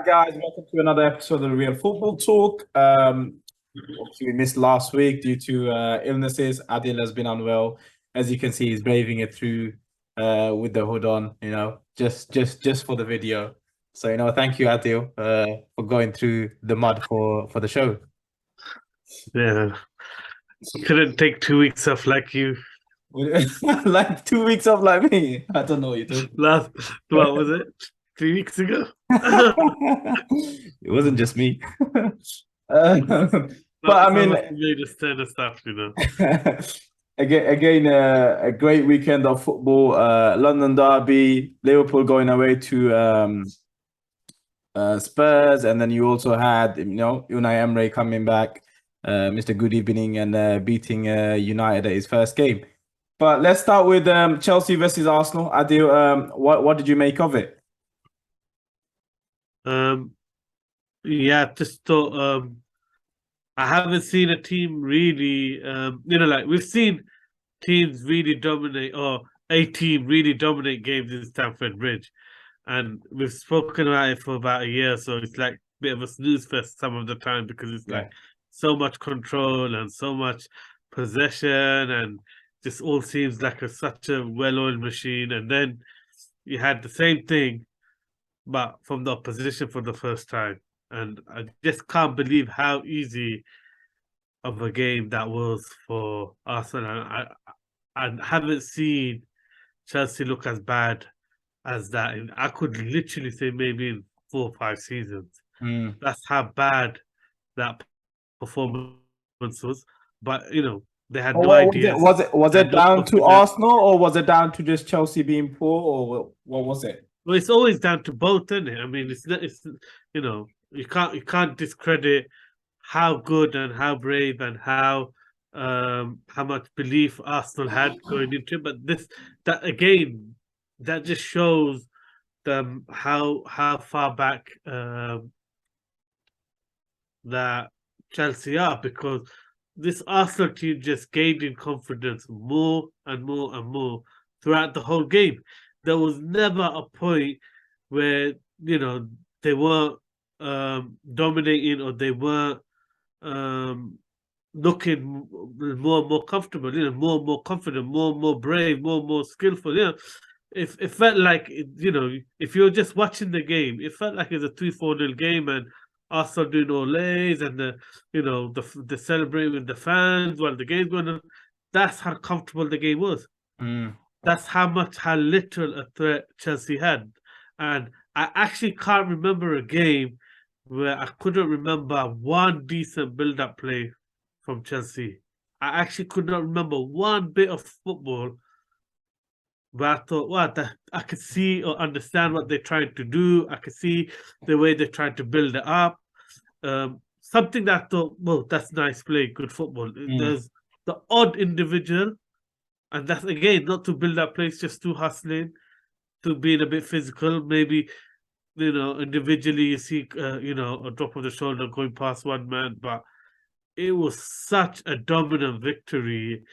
guys, welcome to another episode of the Real Football Talk. Obviously we missed last week due to illnesses. Adil has been unwell. As you can see, he's braving it through with the hood on, just for the video. So, thank you, Adil, for going through the mud for the show. Yeah, couldn't take 2 weeks off like you. Like 2 weeks off like me. I don't know what you're talking What was it? 3 weeks ago? It wasn't just me. But I mean, made us turn of stuff, again, a great weekend of football. London derby, Liverpool going away to Spurs, and then you also had Unai Emery coming back, Mr. Good Evening, and beating United at his first game. But let's start with Chelsea versus Arsenal. Adil, what did you make of it? Yeah, just thought I haven't seen a team really, we've seen teams really dominate, or a team really dominate games in Stamford Bridge, and we've spoken about it for about a year, so it's like a bit of a snooze fest some of the time because it's like so much control and so much possession, and just all seems like such a well-oiled machine. And then you had the same thing, but from the opposition for the first time. And I just can't believe how easy of a game that was for Arsenal. I haven't seen Chelsea look as bad as that. I could literally say maybe in 4 or 5 seasons. That's how bad that performance was. But they had no idea. Was it down to Arsenal, or was it down to just Chelsea being poor, or what was it? Well, it's always down to both, isn't it? I mean, it's you can't discredit how good and how brave and how much belief Arsenal had going into it. But that just shows them how far back that Chelsea are, because this Arsenal team just gained in confidence more and more and more throughout the whole game. There was never a point where they weren't dominating, or they weren't looking more and more comfortable, more and more confident, more and more brave, more and more skillful. It felt like if you're just watching the game, it felt like it's a 3-4-0 game, and Arsenal doing olays and the celebrating with the fans while the game's going on. That's how comfortable the game was. That's how little a threat Chelsea had. And I actually can't remember a game where I couldn't remember one decent build-up play from Chelsea. I actually could not remember one bit of football where I thought, I could see or understand what they're trying to do. I could see the way they're trying to build it up. Something that I thought, well, that's nice play, good football. There's the odd individual, and that's, again, not to build up plays, just to hustling, to being a bit physical. Maybe, individually you see, a drop of the shoulder going past one man, but it was such a dominant victory.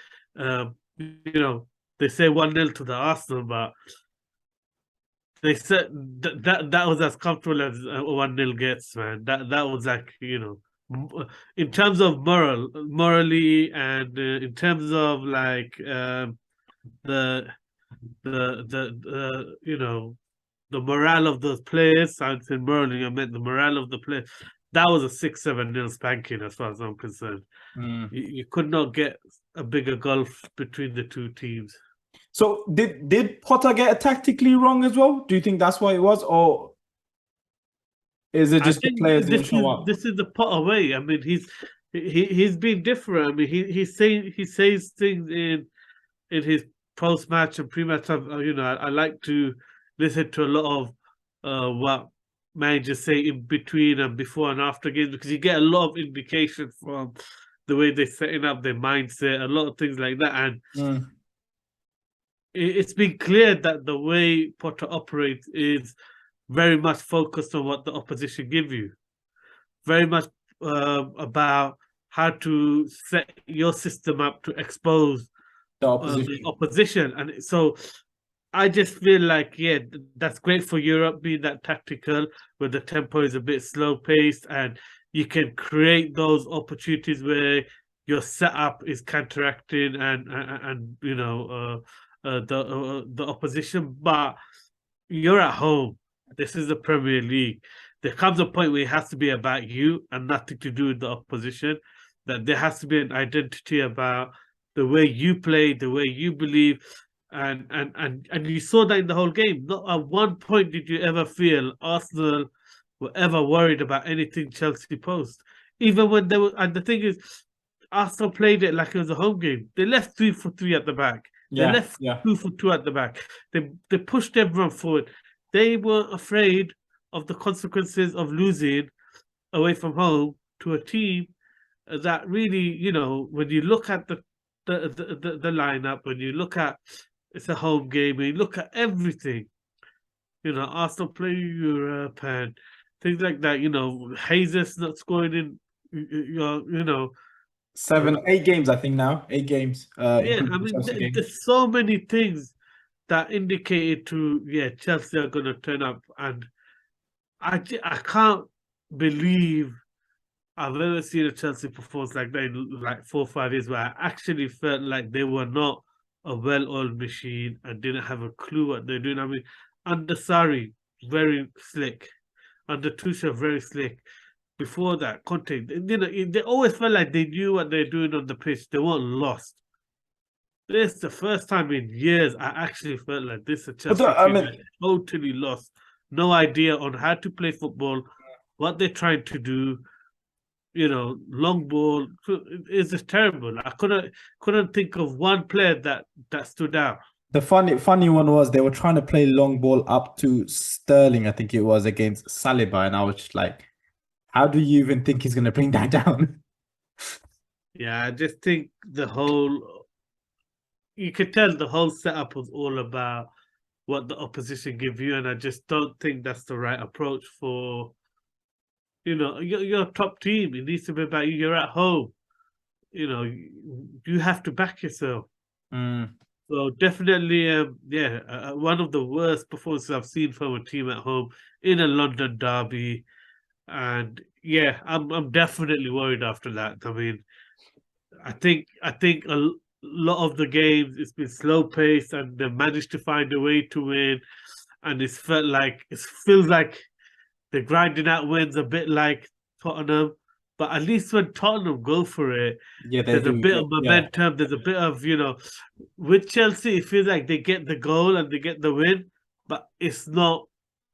They say 1-0 to the Arsenal, but they said that was as comfortable as 1-0 gets, man. That was like, in terms of morally, and in terms of like the morale of those players. I said morally, I meant the morale of the players. That was a 6-7-0 spanking, as far as I'm concerned. You could not get a bigger gulf between the two teams. So did Potter get it tactically wrong as well? Do you think that's what it was, or is it just the players didn't show up? This is the Potter way. I mean, he's been different. I mean, he says things in his post-match and pre-match. I like to listen to a lot of what managers say in between and before and after games, because you get a lot of indication from the way they're setting up their mindset, a lot of things like that. And it's been clear that the way Potter operates is very much focused on what the opposition give you. Very much about how to set your system up to expose the opposition. And so I just feel like, yeah, that's great for Europe being that tactical, where the tempo is a bit slow paced and you can create those opportunities where your setup is counteracting and the opposition. But you're at home. This is the Premier League. There comes a point where it has to be about you and nothing to do with the opposition. That there has to be an identity about the way you play, the way you believe, and you saw that in the whole game. Not at one point did you ever feel Arsenal were ever worried about anything Chelsea posed. Even when they were, and the thing is, Arsenal played it like it was a home game. They left 3 for 3 at the back. They left 2 for 2 at the back. They pushed everyone forward. They weren't afraid of the consequences of losing away from home to a team that really, when you look at the lineup, when you look at it's a home game, when you look at everything, Arsenal play Europe and things like that. Jesus not scoring in, 8 games, I think now. 8 games. yeah, I mean, there's so many things that indicated Chelsea are going to turn up, and I can't believe I've ever seen a Chelsea performance like that in like 4 or 5 years, where I actually felt like they were not a well-oiled machine and didn't have a clue what they're doing. I mean, under Sarri, very slick. Under Tuchel, very slick. Before that, Conte, they always felt like they knew what they're doing on the pitch. They weren't lost. This is the first time in years I actually felt like this is a Chelsea team that totally lost. No idea on how to play football, what they're trying to do. Long ball is just terrible. I couldn't think of one player that stood out. The funny one was they were trying to play long ball up to Sterling, I think it was, against Saliba, and I was just like, how do you even think he's going to bring that down? Yeah, I just think you could tell the whole setup was all about what the opposition give you, and I just don't think that's the right approach for, you're a top team. It needs to be about you. You're at home. You have to back yourself. So definitely, one of the worst performances I've seen from a team at home in a London derby. And yeah, I'm definitely worried after that. I mean, I think a lot of the games it's been slow paced, and they managed to find a way to win, and it feels like they're grinding out wins a bit like Tottenham. But at least when Tottenham go for it, there's a bit of momentum. There's a bit of with Chelsea, it feels like they get the goal and they get the win, but it's not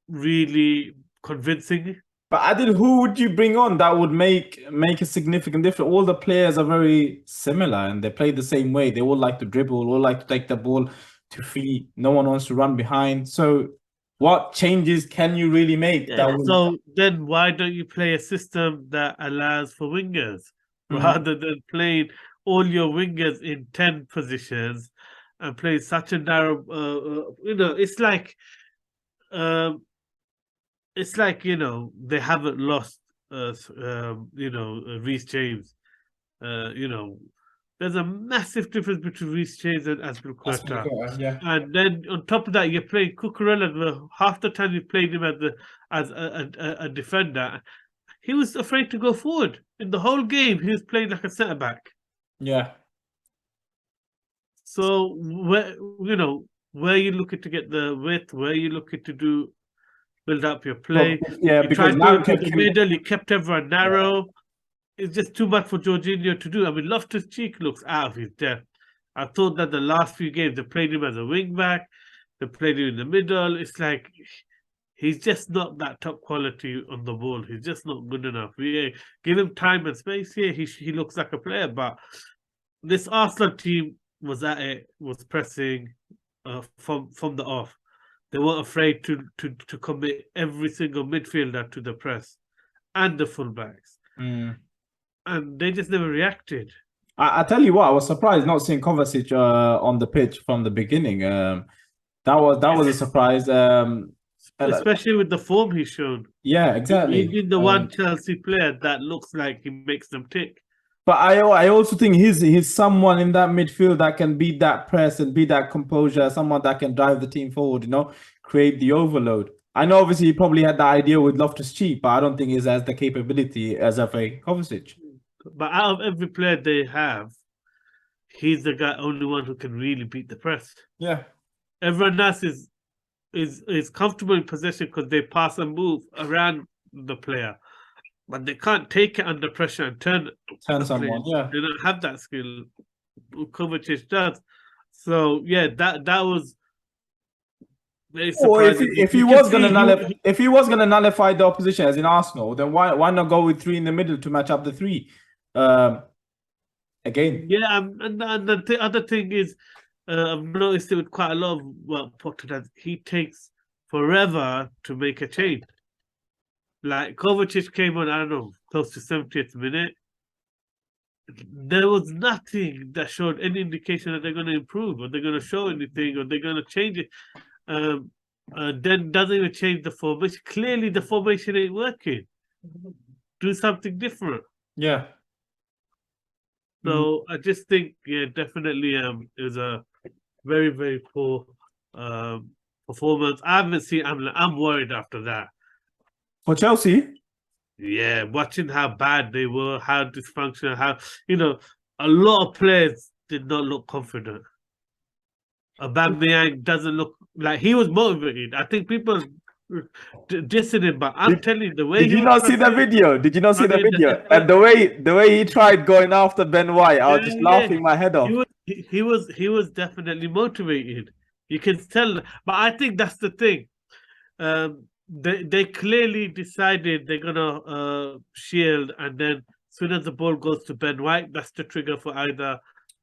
really convincing. But Adil, who would you bring on that would make a significant difference? All the players are very similar and they play the same way. They all like to dribble, all like to take the ball to feet. No one wants to run behind. So what changes can you really make? So then why don't you play a system that allows for wingers rather than playing all your wingers in 10 positions and play such a narrow, it's like, they haven't lost, Reece James. There's a massive difference between Reece James and Azpilicueta. Yeah. And then on top of that, you're playing Cucurella. Half the time you played him as a defender. He was afraid to go forward. In the whole game, he was playing like a centre-back. Yeah. So, where you looking to get the width, where you looking to build up your play. Yeah, because now the middle, he kept everyone narrow. Yeah. It's just too much for Jorginho to do. I mean, Loftus-Cheek looks out of his depth. I thought that the last few games they played him as a wing back, they played him in the middle. It's like he's just not that top quality on the ball. He's just not good enough. Give him time and space here. He looks like a player, but this Arsenal team was at it, was pressing from the off. They weren't afraid to commit every single midfielder to the press and the fullbacks. And they just never reacted. I tell you what, I was surprised not seeing Kovacic on the pitch from the beginning. That was a surprise. Especially with the form he's shown. Yeah, exactly. He's been the one Chelsea player that looks like he makes them tick. But I also think he's someone in that midfield that can beat that press and beat that composure, someone that can drive the team forward, create the overload. I know obviously he probably had the idea with Loftus-Cheek, but I don't think he has the capability as a Kovacic. But out of every player they have, he's the only one who can really beat the press. Yeah. Everyone else is comfortable in possession because they pass and move around the player, but they can't take it under pressure and turn someone. Player. Yeah, they don't have that skill. Kovacic does. So yeah, that was very surprising. If he was gonna nullify the opposition as in Arsenal, then why not go with three in the middle to match up the three? Again. Yeah, and the other thing is, I've noticed it with quite a lot of Potter does. He takes forever to make a change. Like Kovacic came on, I don't know, close to 70th minute. There was nothing that showed any indication that they're going to improve or they're going to show anything or they're going to change it. Then doesn't even change the formation. Clearly, the formation ain't working. Do something different. Yeah. So I just think, yeah, definitely, it was a very, very poor performance. I haven't seen. I'm worried after that. For Chelsea. Yeah, watching how bad they were, how dysfunctional, how a lot of players did not look confident. Aubameyang doesn't look like he was motivated. I think people dissing him, but I'm telling you, the way Did you not see the video? Did you not see the video? And the way he tried going after Ben White, I was just laughing my head off. He was definitely motivated. You can tell, but I think that's the thing. They clearly decided they're gonna shield, and then as soon as the ball goes to Ben White, that's the trigger for either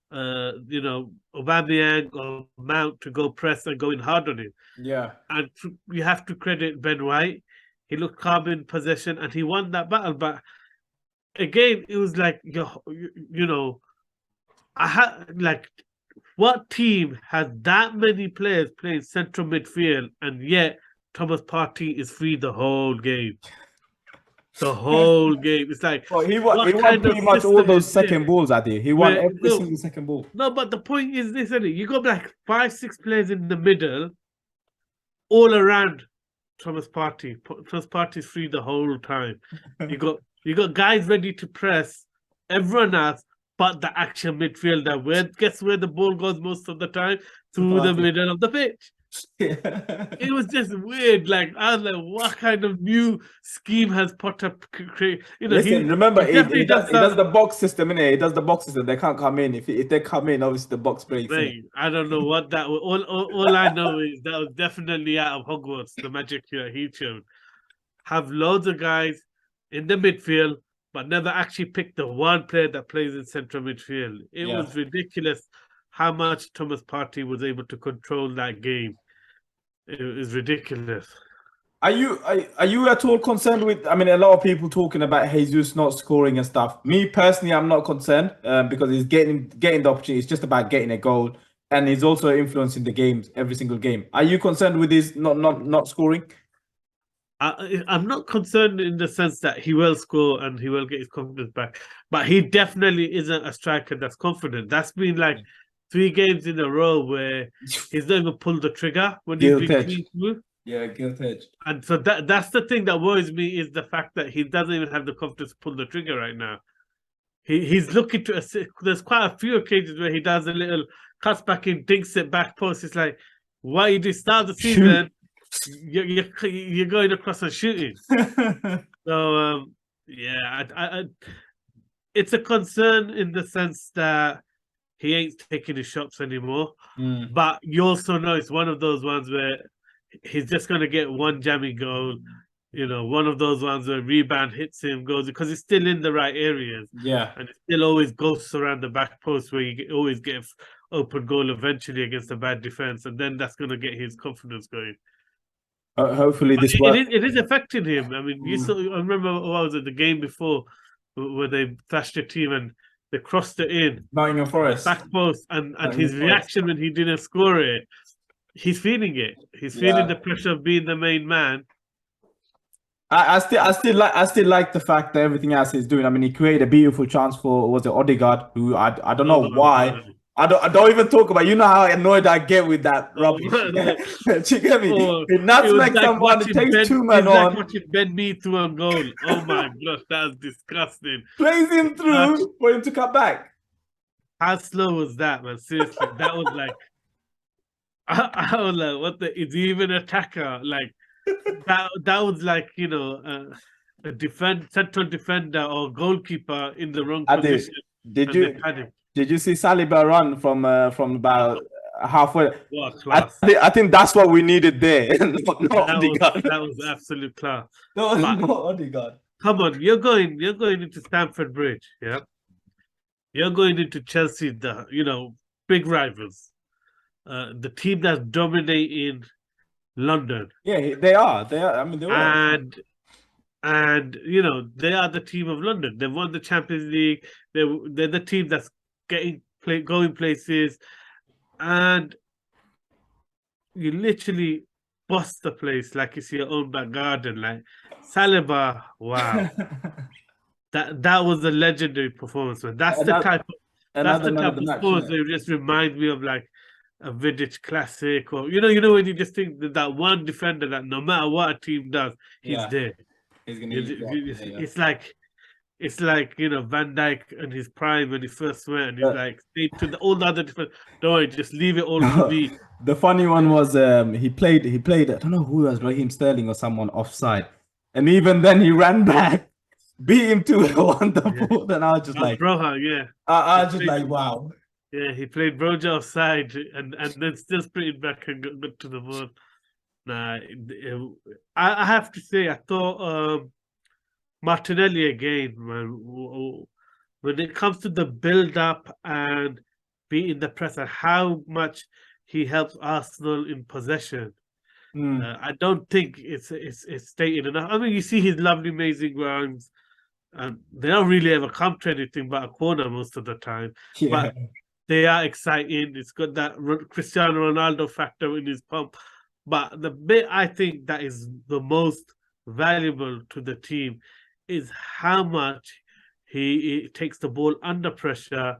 Aubameyang or Mount to go press and go in hard on him. Yeah, and you have to credit Ben White. He looked calm in possession and he won that battle. But again, it was like I had like, what team has that many players playing central midfield and yet Thomas Partey is free the whole game? The whole game. It's like, he won pretty much all those second balls, Adi. He won every single second ball. No, but the point is this, isn't it? You got like 5-6 players in the middle, all around Thomas Partey. Thomas Partey's free the whole time. You got guys ready to press everyone else, but the actual midfielder. Guess where the ball goes most of the time? Through the middle of the pitch. It was just weird. Like, I was like, what kind of new scheme has Potter created? Listen, remember, he does the box system, innit? He does the box system. They can't come in. If they come in, obviously the box breaks. I don't know what that was. All I know is that was definitely out of Hogwarts, the magic he showed. Have loads of guys in the midfield, but never actually pick the one player that plays in central midfield. It was ridiculous how much Thomas Partey was able to control that game. It was ridiculous. Are you at all concerned with? I mean, a lot of people talking about Jesus not scoring and stuff. Me personally, I'm not concerned because he's getting the opportunity. It's just about getting a goal, and he's also influencing the games every single game. Are you concerned with his not scoring? I'm not concerned in the sense that he will score and he will get his confidence back, but he definitely isn't a striker that's confident. That's been like 3 games in a row where he's not even pulled the trigger when he's been clean through. Yeah, guilt edge. And so that's the thing that worries me, is the fact that he doesn't even have the confidence to pull the trigger right now. He's looking to assist. There's quite a few occasions where he does a little cuts back in, dinks it back post. It's like, why you do start the season? You're going across and shooting. So it's a concern in the sense that he ain't taking his shots anymore. But you also know it's one of those ones where he's just going to get one jamming goal. One of those ones where rebound hits him, goes, because he's still in the right areas. Yeah. And it still always goes around the back post where you always get open goal eventually against a bad defense. And then that's going to get his confidence going. Hopefully this works. It is affecting him. I mean, I remember, what was it, the game before where they thrashed the team and they crossed it in. Nottingham Forrest. Back post, and his reaction when he didn't score it, he's feeling it. He's feeling the pressure of being the main man. I still like the fact that everything else he's doing. I mean, he created a beautiful chance for was it Odegaard, who I don't Oh know my why. God. I don't even talk about. You know how annoyed I get with that Oh rubbish. man. Do you get me? Oh, He it was nutmegs like someone. It watching takes Ben. two men It's like on, watching Ben Me through a goal. Oh my gosh, that was disgusting. plays him Gosh, through for him to come back. how slow was that, man? Seriously, that was like I was like, what the? Is he even an attacker? Like that. That was like a central defender or goalkeeper in the wrong I did. position, Did and they you had him. did you see Saliba run from about Wow, halfway? what class! I think that's what we needed there. Not Odegaard. That was absolute class. No, But not Odegaard. come on, you're going into Stamford Bridge, yeah. You're going into Chelsea, the big rivals, the team that's dominating London, Yeah, they are. They are. I mean, they were. and they are the team of London. They've won the Champions League. They're the team that's going places, and you literally bust the place like it's your own back garden. Like Saliba, wow, that was a legendary performance, man. another, That's another the man type of the of match, sports isn't it? that just remind me of like a vintage classic, or when you just think that one defender that no matter what a team does, he's Yeah, there. he's gonna use that. It's, Yeah, it's like it's like Van Dijk in his prime when he first went, and he's yeah. like, say to all the other different, don't worry, just leave it all to me. The funny one was he played I don't know who it was, Raheem Sterling or someone offside, and even then he ran back, beat him to it on the Yeah, board, and I was just like, Broha, yeah, I he was just played. like, wow. Yeah, he played Broja offside and then still sprinted back and got to the ball. Nah, I have to say, I thought Martinelli again, man. When it comes to the build up and beating the press and how much he helps Arsenal in possession, I don't think it's stated enough. I mean, you see his lovely, amazing grounds, and they don't really ever come to anything but a corner most of the time. Yeah. But they are exciting. It's got that Cristiano Ronaldo factor in his pump. But the bit I think that is the most valuable to the team is how much he takes the ball under pressure,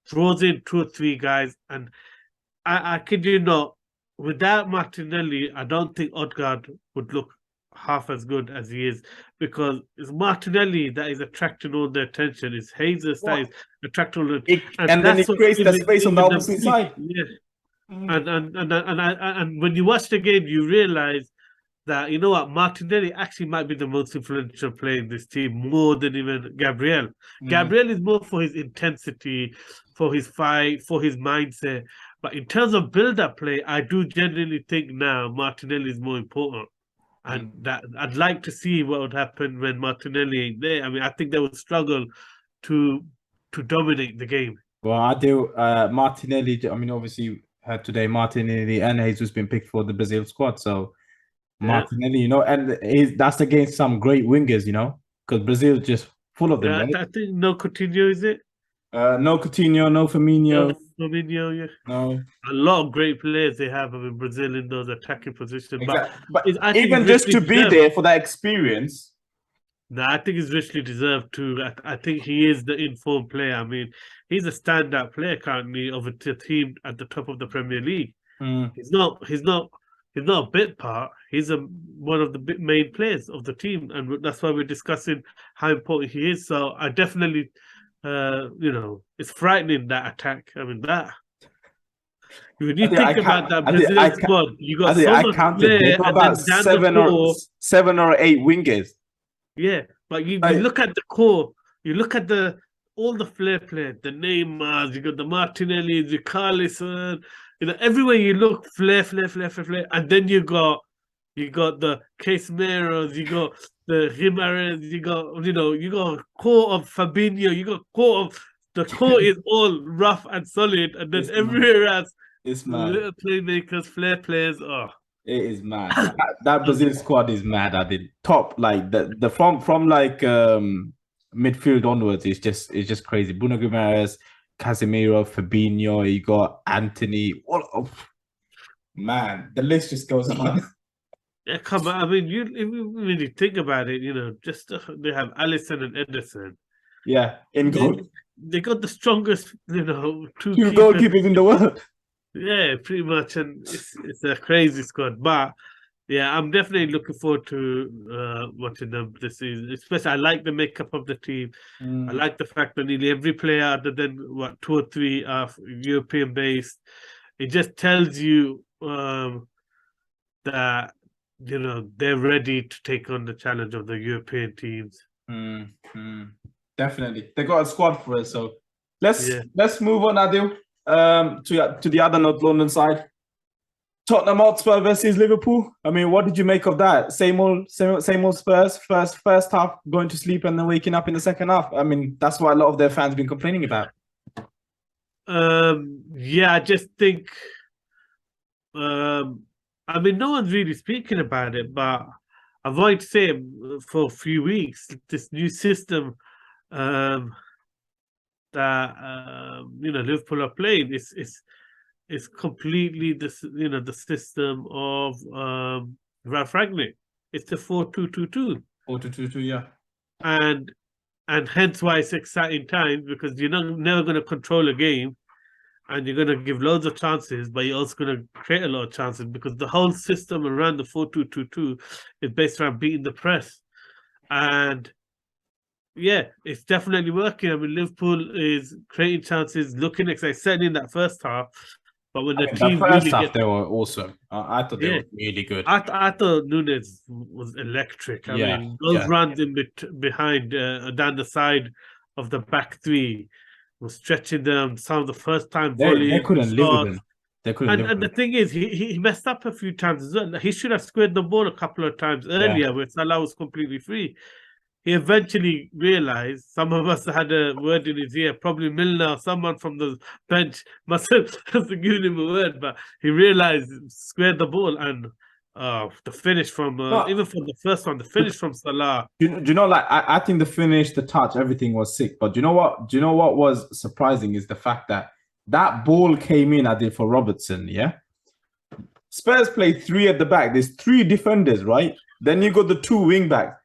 throws in two or three guys, and I kid you not, without Martinelli, I don't think Odegaard would look half as good as he is, because it's Martinelli that is attracting all the attention. It's Jesus that is What? attracting all and And then that's it what creates the giving space on the them opposite peace. side. Yeah. Mm. And when you watch the game, you realize that Martinelli actually might be the most influential player in this team more than even Gabriel. Gabriel is more for his intensity, for his fight, for his mindset. But in terms of build-up play, I do genuinely think now Martinelli is more important. And that I'd like to see what would happen when Martinelli ain't there. I mean, I think they would struggle to dominate the game. Well, I do. Martinelli. I mean, obviously, today Martinelli and Jesus been picked for the Brazil squad. So Yeah. Martinelli, and that's against some great wingers, because Brazil just full of them, Yeah, right? I think no Coutinho, is it? No Coutinho, no No Firmino, Firmino, yeah. no. A lot of great players they have in Brazil in those attacking positions, but Exactly. But I think even it's just richly to be deserved. there for that experience. No, I think it's richly deserved too. I think he is the informed player. I mean, he's a standout player currently of a team at the top of the Premier League. He's not. He's not. He's not a bit part. He's one of the main players of the team, and that's why we're discussing how important he is. So I definitely, it's frightening, that attack. I mean, that when you think about that Brazilian squad, you got so I much counted. They've flair, got and about then down the core, seven or eight wingers. yeah. But you Like, look at the core, you look at all the flair players, the Neymars, you got the Martinelli, the Carlison, everywhere you look, flair, and then you got the Casemiros, you got the Jimenez, you got core of Fabinho, you got core of the core is all rough and solid, and then everywhere else, it's mad. little playmakers, flair players. Oh, It is mad. That Brazil squad is mad. At the top, like the from like midfield onwards, it's just crazy. Bruno Guimaraes, Casemiro, Fabinho, you got Anthony. Man, the list just goes on. Yeah, come on. I mean, when you think about it, just they have Alisson and Ederson. Yeah, in They, goal. they got the strongest, two Two keepers. goalkeepers in the world. Yeah, pretty much, and it's a crazy squad. But yeah, I'm definitely looking forward to watching them this season. Especially, I like the makeup of the team. I like the fact that nearly every player, other than two or three, are European based. It just tells you that they're ready to take on the challenge of the European teams. Definitely, they got a squad for it. So Yeah. let's move on, Adil. To the other North London side, Tottenham Hotspur versus Liverpool. I mean, what did you make of that? Same old Spurs. First half going to sleep and then waking up in the second half. I mean, that's what a lot of their fans been complaining about. Yeah, I just think. I mean, no one's really speaking about it, but I've wanted to say for a few weeks this new system that Liverpool are playing is completely the system of Ralph Rangnick. It's the 4-2-2-2. 4-2-2-2, yeah. And hence why it's exciting times, because you're never going to control a game, and you're going to give loads of chances, but you're also going to create a lot of chances, because the whole system around the 4-2-2-2 is based around beating the press. And yeah, it's definitely working. I mean, Liverpool is creating chances, looking exciting, certainly in that first half. But when the team first really half, they were awesome. I thought they were really good. I thought Nunes was electric. I mean, those runs in behind down the side of the back three was stretching them. Some of the first time volleys. They couldn't live with him. They couldn't live with And the thing is, he messed up a few times as well. He should have squared the ball a couple of times earlier when Salah was completely free. He eventually realized, some of us had a word in his ear, probably Milner, someone from the bench must have given him a word, but he realized, squared the ball, and the finish from, even from the first one, the finish from Salah. Do you know, like, I think the finish, the touch, everything was sick. But do you know what? Do you know what was surprising is the fact that ball came in, I did for Robertson, yeah? Spurs played three at the back. There's three defenders, right? Then you got the two wing backs.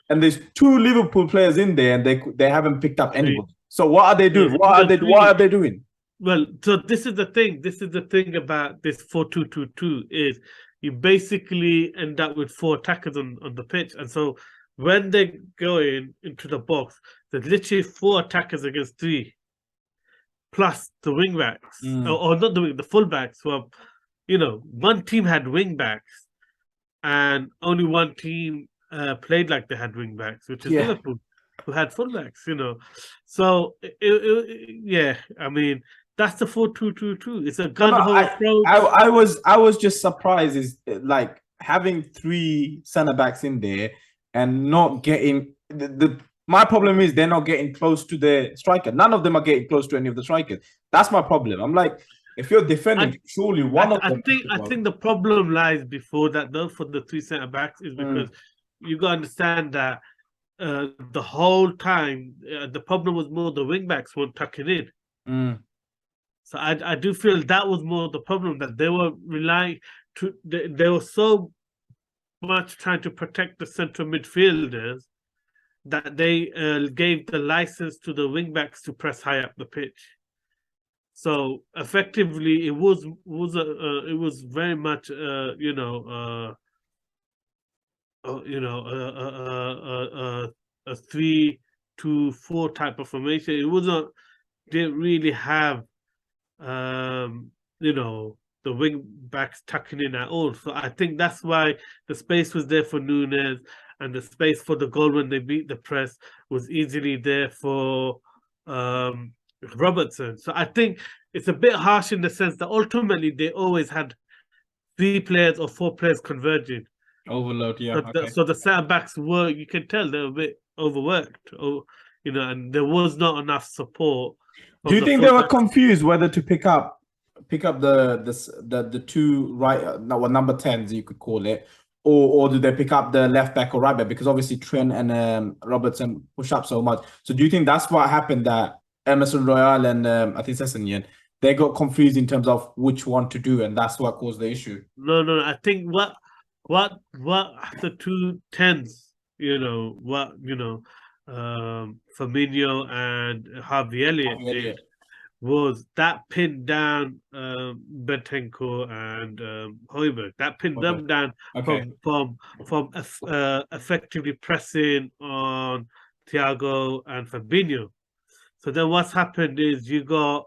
And there's two Liverpool players in there, and they haven't picked up anybody. So what are they doing? What are they doing? Well, so this is the thing. This is the thing about this 4-2-2-2 is you basically end up with four attackers on the pitch. And so when they go into the box, there's literally four attackers against three, plus the wing backs, or not the full backs. Well, one team had wing backs, and only one team played like they had wing backs, which is Liverpool, who had fullbacks. So I mean, that's the 4-2-2-2. It's a gun-ho approach. I was just surprised, is like having three centre backs in there and not getting my problem is they're not getting close to the striker. None of them are getting close to any of the strikers. That's my problem. I'm like, if you're defending, surely one of them. I think the problem lies before that, though, for the three centre backs, is because you got to understand that the whole time the problem was more the wing backs weren't tucking in. So I do feel that was more the problem, that they were relying they were so much trying to protect the central midfielders that they gave the license to the wing backs to press high up the pitch. So effectively, it was very much a 3-2-4 type of formation. It didn't really have the wing backs tucking in at all. So I think that's why the space was there for Nunes, and the space for the goal when they beat the press was easily there for Robertson. So I think it's a bit harsh in the sense that ultimately they always had 3 players or 4 players converging. Overload, yeah. So the centre backs were, you can tell, they were a bit overworked, and there was not enough support. Do you think they were confused whether to pick up the two number 10s, you could call it, or do they pick up the left back or right back? Because obviously Trent and Robertson push up so much. So do you think that's what happened, that Emerson Royal and I think Sessegnon, they got confused in terms of which one to do, and that's what caused the issue? No. I think what the two tens, Firmino and Harvey Elliott did Elliott. was that pinned down Bentenko and Højbjerg. That pinned Okay. them down Okay. from effectively pressing on Thiago and Fabinho. So then what's happened is you got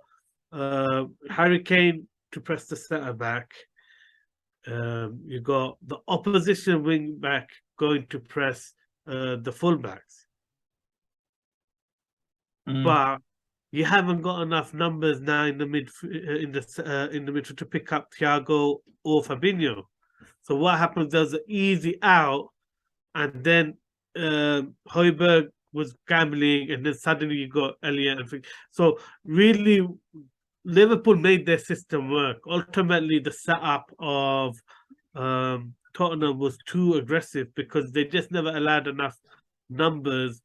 Harry Kane to press the centre back. You got the opposition wing back going to press the fullbacks, but you haven't got enough numbers now in the midfield to pick up Thiago or Fabinho. So what happens? There's an easy out, and then Højbjerg was gambling, and then suddenly you got Elliott. So really, Liverpool made their system work. Ultimately, the setup of Tottenham was too aggressive because they just never allowed enough numbers,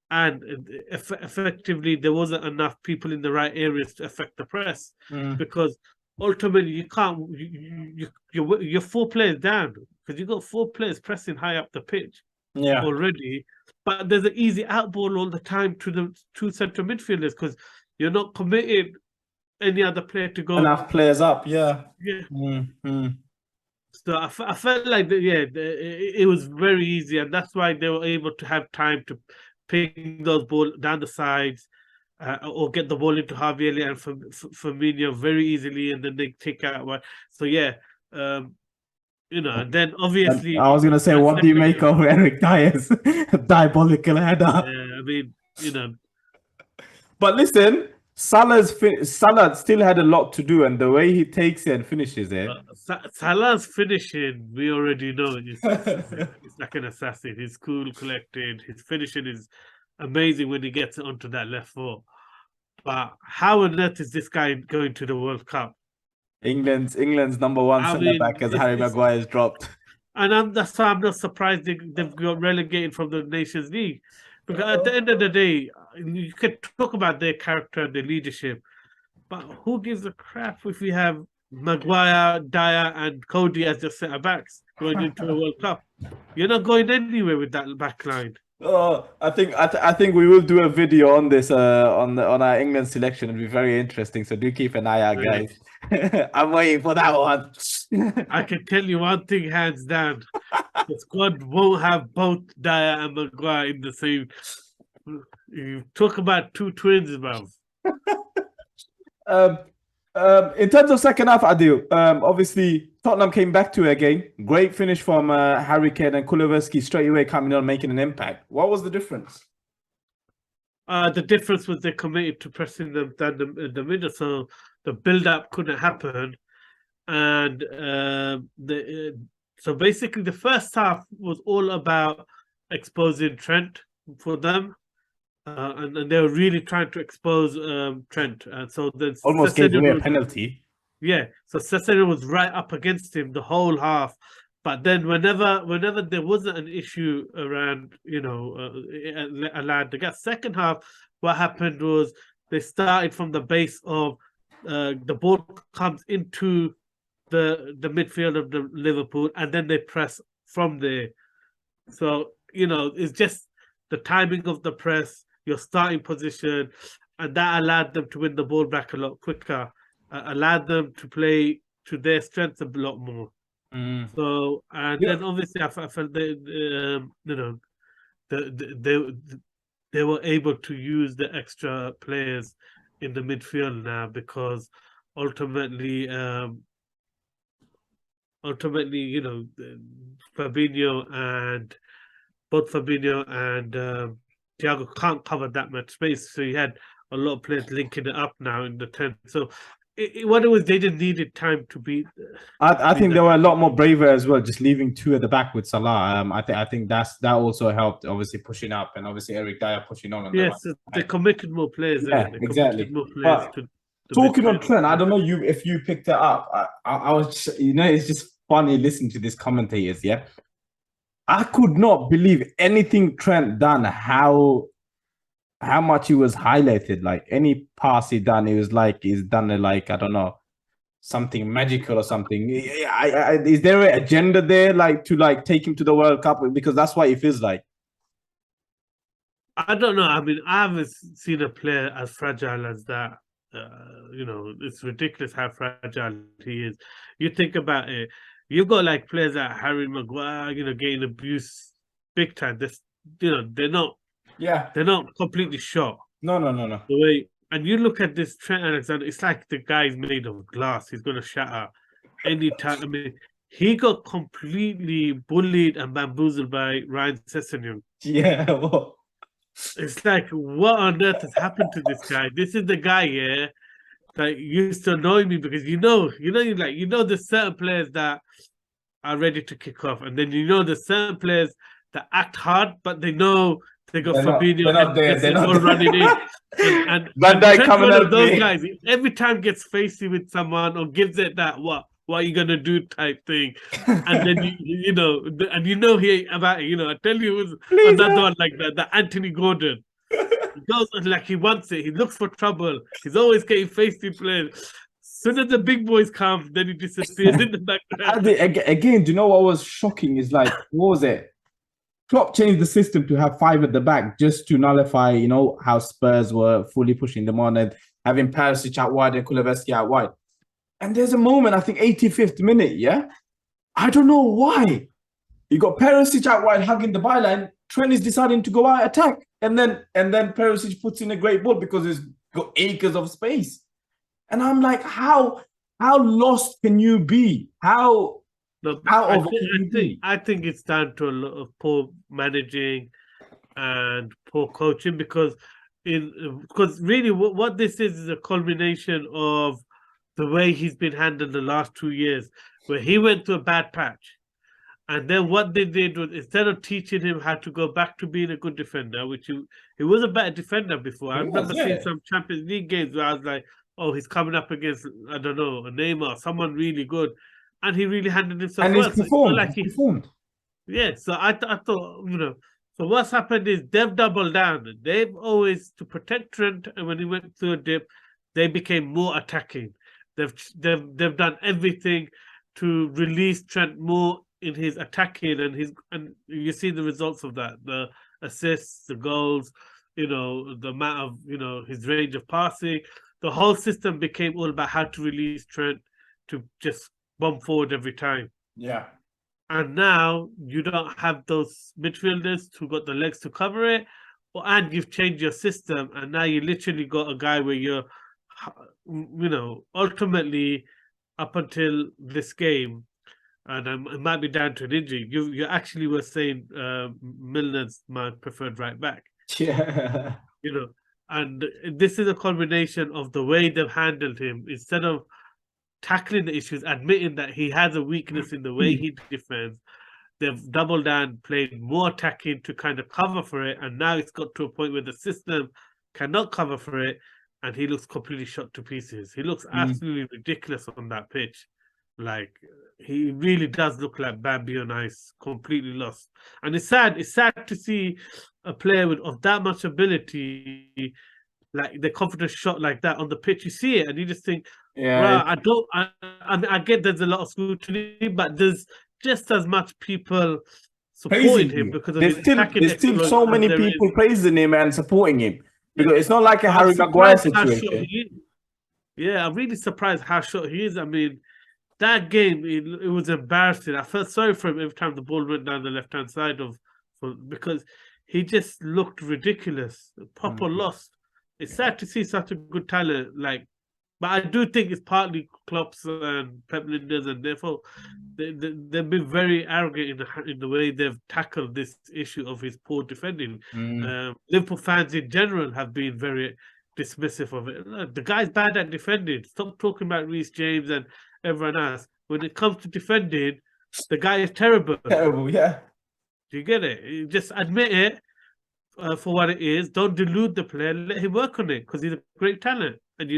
and effectively there wasn't enough people in the right areas to affect the press. Because ultimately you can't you're 4 players down because you've got 4 players pressing high up the pitch already, but there's an easy out ball all the time to the 2 central midfielders because you're not committed any other player to go Enough players up, yeah. So I felt like it was very easy, and that's why they were able to have time to ping those ball down the sides or get the ball into Harvey Elliott and Firmino very easily, and then they take out one. So and then obviously I was gonna say, what do you make of Eric Dyer's diabolical header? I mean, But listen, Salah still had a lot to do, and the way he takes it and finishes it. Salah's finishing, we already know it's like an assassin. He's cool, collected. His finishing is amazing when he gets it onto that left foot. But how on earth is this guy going to the World Cup? England's number one centre back, as Harry Maguire has dropped. And that's why I'm not surprised they've got relegated from the Nations League. Because at the end of the day, you can talk about their character and their leadership, but who gives a crap if we have Maguire, Dyer, and Cody as your centre backs going into a World Cup? You're not going anywhere with that back line. Oh, I think we will do a video on this on our England selection. It'll be very interesting. So do keep an eye out, guys. I'm waiting for that one. I can tell you one thing, hands down: the squad won't have both Dyer and Maguire in the same. You talk about 2 twins, bruv. In terms of second half, Adil, obviously Tottenham came back to it again. Great finish from Harry Kane and Kulusevski straight away coming on, making an impact. What was the difference? The difference was they committed to pressing them down the middle, so the build-up couldn't happen. And so basically the first half was all about exposing Trent for them. And they were really trying to expose Trent. And so then almost gave away a penalty. Yeah, so Cesaro was right up against him the whole half. But then whenever there wasn't an issue around, allowed to get second half, what happened was they started from the base of the ball comes into the midfield of the Liverpool, and then they press from there. So, it's just the timing of the press, your starting position, and that allowed them to win the ball back a lot quicker, allowed them to play to their strengths a lot more. So, and then obviously I felt they were able to use the extra players in the midfield now, because ultimately, both Fabinho and Thiago can't cover that much space, so you had a lot of players linking it up now in the 10. So what it was, they didn't needed time to beat. I think they were a lot more braver as well, just leaving 2 at the back with Salah. I think that also helped, obviously pushing up, and obviously Eric Dyer pushing on. Yes, they committed more players. Yeah, exactly. More players to talking on Trent, I don't know if you picked it up. I was, it's just funny listening to these commentators. Yeah, I could not believe anything Trent done. How much he was highlighted. Like any pass he done, it was like he's done it like, I don't know, something magical or something. Is there an agenda there, like to like take him to the World Cup? Because that's what it feels like. I don't know. I mean, I haven't seen a player as fragile as that. It's ridiculous how fragile he is. You think about it, you've got like players like Harry Maguire, getting abused big time. They're not Yeah. they're not completely shot. No. The way, and you look at this Trent Alexander, it's like the guy's made of glass. He's gonna shatter any time. I mean, he got completely bullied and bamboozled by Ryan Sessegnon. Yeah. Well, It's like, what on earth has happened to this guy? This is the guy, yeah, that used to annoy me because there's certain players that are ready to kick off, and then there's certain players that act hard, but they know they got Fabinho all running in. And Van Dijk coming one at of those me. guys, every time gets facey with someone or gives it that what are you gonna do type thing, and then he about it. I tell you, it was another one like that Anthony Gordon. He goes like he wants it. He looks for trouble. He's always getting facey players. Soon as the big boys come, then he disappears in the background. Again, do you know what was shocking? Is like, what was it? Klopp changed the system to have 5 at the back just to nullify, how Spurs were fully pushing them on and having Perisic out wide and Kulusevski out wide. And there's a moment, I think 85th minute, yeah? I don't know why. You got Perisic out wide hugging the byline. Trent is deciding to go out attack. And then Perisic puts in a great ball because he's got acres of space. And I'm like, how lost can you be? I think it's down to a lot of poor managing and poor coaching because really what this is a culmination of the way he's been handled the last 2 years, where he went to a bad patch. And then what they did was, instead of teaching him how to go back to being a good defender, which he was a better defender before. I remember seeing some Champions League games where I was like, oh, he's coming up against, I don't know, a Neymar, someone really good. And he really handled himself and well. He's performed. Yeah, so I thought, so what's happened is they've doubled down. They've always, to protect Trent, and when he went through a dip, they became more attacking. They've done everything to release Trent more in his attacking, and you see the results of that: the assists, the goals, the amount of his range of passing. The whole system became all about how to release Trent to just bomb forward every time. Yeah. And now you don't have those midfielders who got the legs to cover it, and you've changed your system, and now you literally got a guy where you're, ultimately up until this game, and it might be down to an injury. You actually were saying Milner's my preferred right back. Yeah. And this is a combination of the way they've handled him. Instead of tackling the issues, admitting that he has a weakness in the way he defends, they've doubled down, played more attacking to kind of cover for it, and now it's got to a point where the system cannot cover for it, and he looks completely shot to pieces. He looks absolutely ridiculous on that pitch. Like, he really does look like Bambi on ice, completely lost. And it's sad to see a player of that much ability, like the confident shot like that on the pitch. You see it and you just think, yeah, I get there's a lot of scrutiny, but there's just as much people supporting him because of there's still so many people praising him and supporting him. Because it's not like a Harry Maguire situation. I'm really surprised how short he is. I mean, that game, it was embarrassing. I felt sorry for him every time the ball went down the left-hand side because he just looked ridiculous, proper lost. It's sad to see such a good talent, but I do think it's partly Klopp's and Pep Linders, and therefore they've been very arrogant in the way they've tackled this issue of his poor defending. Liverpool fans in general have been very dismissive of it. Look, the guy's bad at defending. Stop talking about Reece James and everyone else. When it comes to defending, the guy is terrible. Terrible, yeah. Do you get it? You just admit it for what it is. Don't delude the player. Let him work on it because he's a great talent, and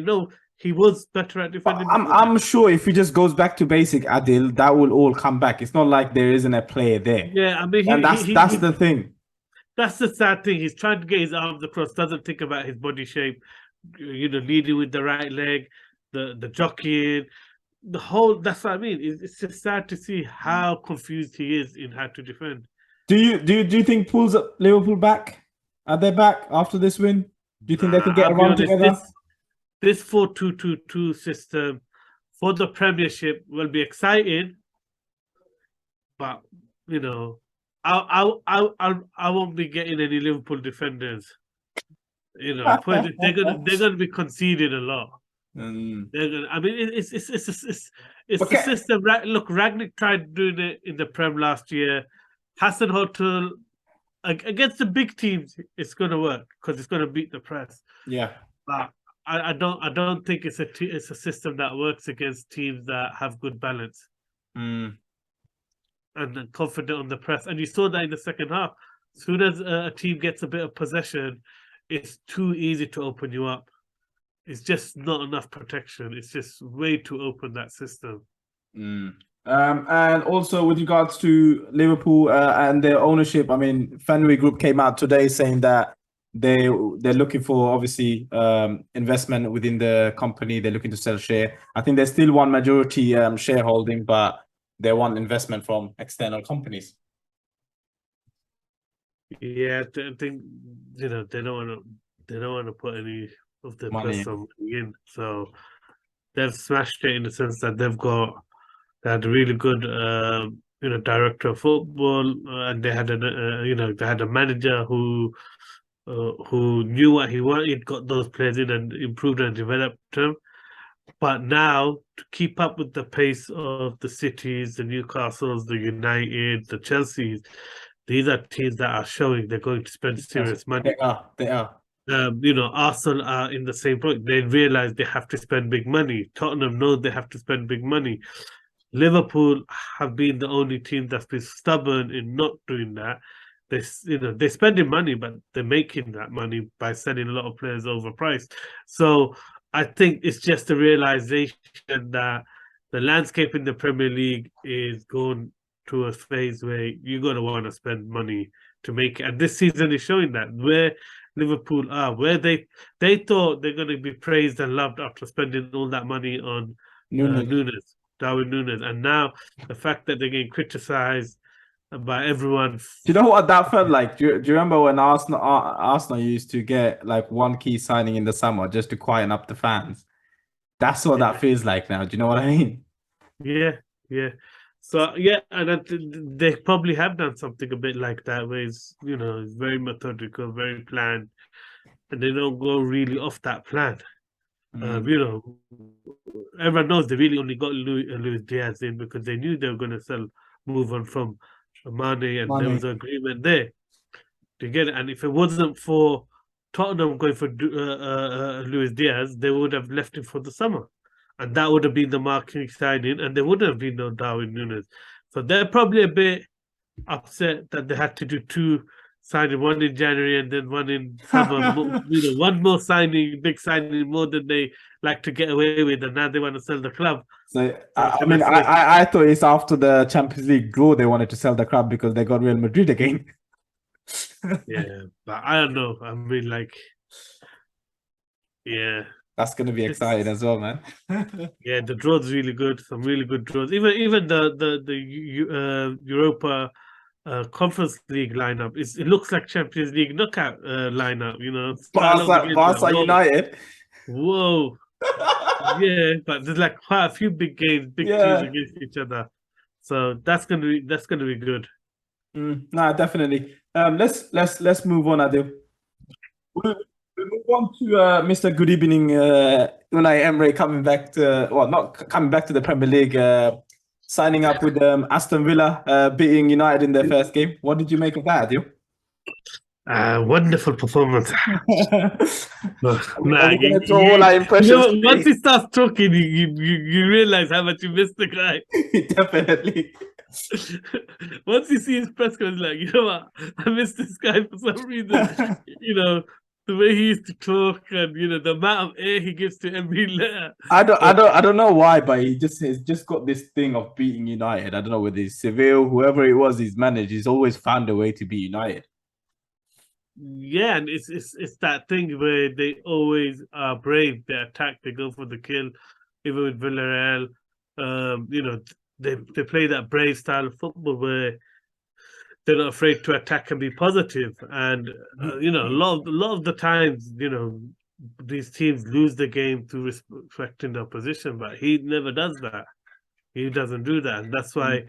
he was better at defending. I'm sure if he just goes back to basic, Adil, that will all come back. It's not like there isn't a player there. Yeah, I mean, that's the thing. That's the sad thing. He's trying to get his arms across, doesn't think about his body shape, leading with the right leg, the jockeying. that's what I mean. It's just sad to see how confused he is in how to defend. Do you think pulls Liverpool back? Are they back after this win? Do you think they can get I'll a be run honest, together? this 4-2-2-2 system for the Premiership will be exciting, but you know, I won't be getting any Liverpool defenders. You know, they're gonna be conceding a lot. Mm. They're gonna, I mean, it's the Okay. system. Look, Ragnick tried doing it in the Prem last year. Hasenhuttl against the big teams, it's gonna work because it's gonna beat the press. Yeah. But I don't think it's a system that works against teams that have good balance Mm. and confident on the press. And you saw that in the second half. As soon as a team gets a bit of possession, it's too easy to open you up. It's just not enough protection. It's just way too open, that system. Mm. And also with regards to Liverpool and their ownership, I mean, Fenway Group came out today saying that they're looking for obviously investment within the company. They're looking to sell share. I think they still want majority shareholding, but they want investment from external companies. Yeah, I think they don't want to put any of their Money. personal money in. So they've smashed it in the sense that they had a really good director of football, and they had they had a manager who knew what he wanted. He'd got those players in and improved and developed them. But now to keep up with the pace of the Cities, the Newcastles, the United, the Chelseas, these are teams that are showing they're going to spend serious money. They are. Arsenal are in the same point. They realize they have to spend big money. Tottenham know they have to spend big money. Liverpool have been the only team that's been stubborn in not doing that. They're spending money, but they're making that money by selling a lot of players overpriced. So I think it's just a realization that the landscape in the Premier League is going to a phase where you're going to want to spend money to make it. And this season is showing that where Liverpool are, where they thought they're going to be praised and loved after spending all that money on Darwin Núñez, and now the fact that they're getting criticised by everyone. Do you know what that felt like? Do you remember when Arsenal used to get like one key signing in the summer just to quieten up the fans? That's what that feels like now. Do you know what I mean? Yeah. So yeah, and they probably have done something a bit like that, where it's very methodical, very planned, and they don't go really off that plan. Everyone knows they really only got Luis Diaz in because they knew they were going to move on from Mane, and there was an agreement there to get it. And if it wasn't for Tottenham going for Luis Diaz, they would have left him for the summer, and that would have been the marquee signing, and there wouldn't have been no Darwin Núñez. So they're probably a bit upset that they had to do two signing, one in January and then one in summer. One more signing, big signing, more than they like to get away with, and now they want to sell the club. So I thought it's after the Champions League draw they wanted to sell the club because they got Real Madrid again. Yeah, but I don't know. I mean, yeah. That's gonna be exciting as well, man. Yeah, the draw's really good. Some really good draws. Even the Europa Conference League lineup it looks like Champions League knockout lineup. Barca United. Whoa. Yeah, but there's like quite a few big games, teams against each other. So that's gonna be good. No, definitely. Let's move on, Adil. We'll move on to Mr. Good Evening, Unai Emery coming back not coming back to the Premier League, signing up with Aston Villa, beating United in their first game. What did you make of that, Adil? Wonderful performance. Once he starts talking, you realize how much you missed the guy. Definitely. Once you see his press conference, like, you know what, I missed this guy for some reason. The way he used to talk, and the amount of air he gives to every letter. I don't know why, but he's just got this thing of beating United. I don't know whether it's Seville, whoever it was he's managed, he's always found a way to beat United. Yeah, and it's that thing where they always are brave. They attack, they go for the kill. Even with Villarreal, You know, they play that brave style of football where they're not afraid to attack and be positive. And you know, a lot of the times, you know, these teams lose the game through respecting the opposition, but he never does that. He doesn't do that, and that's why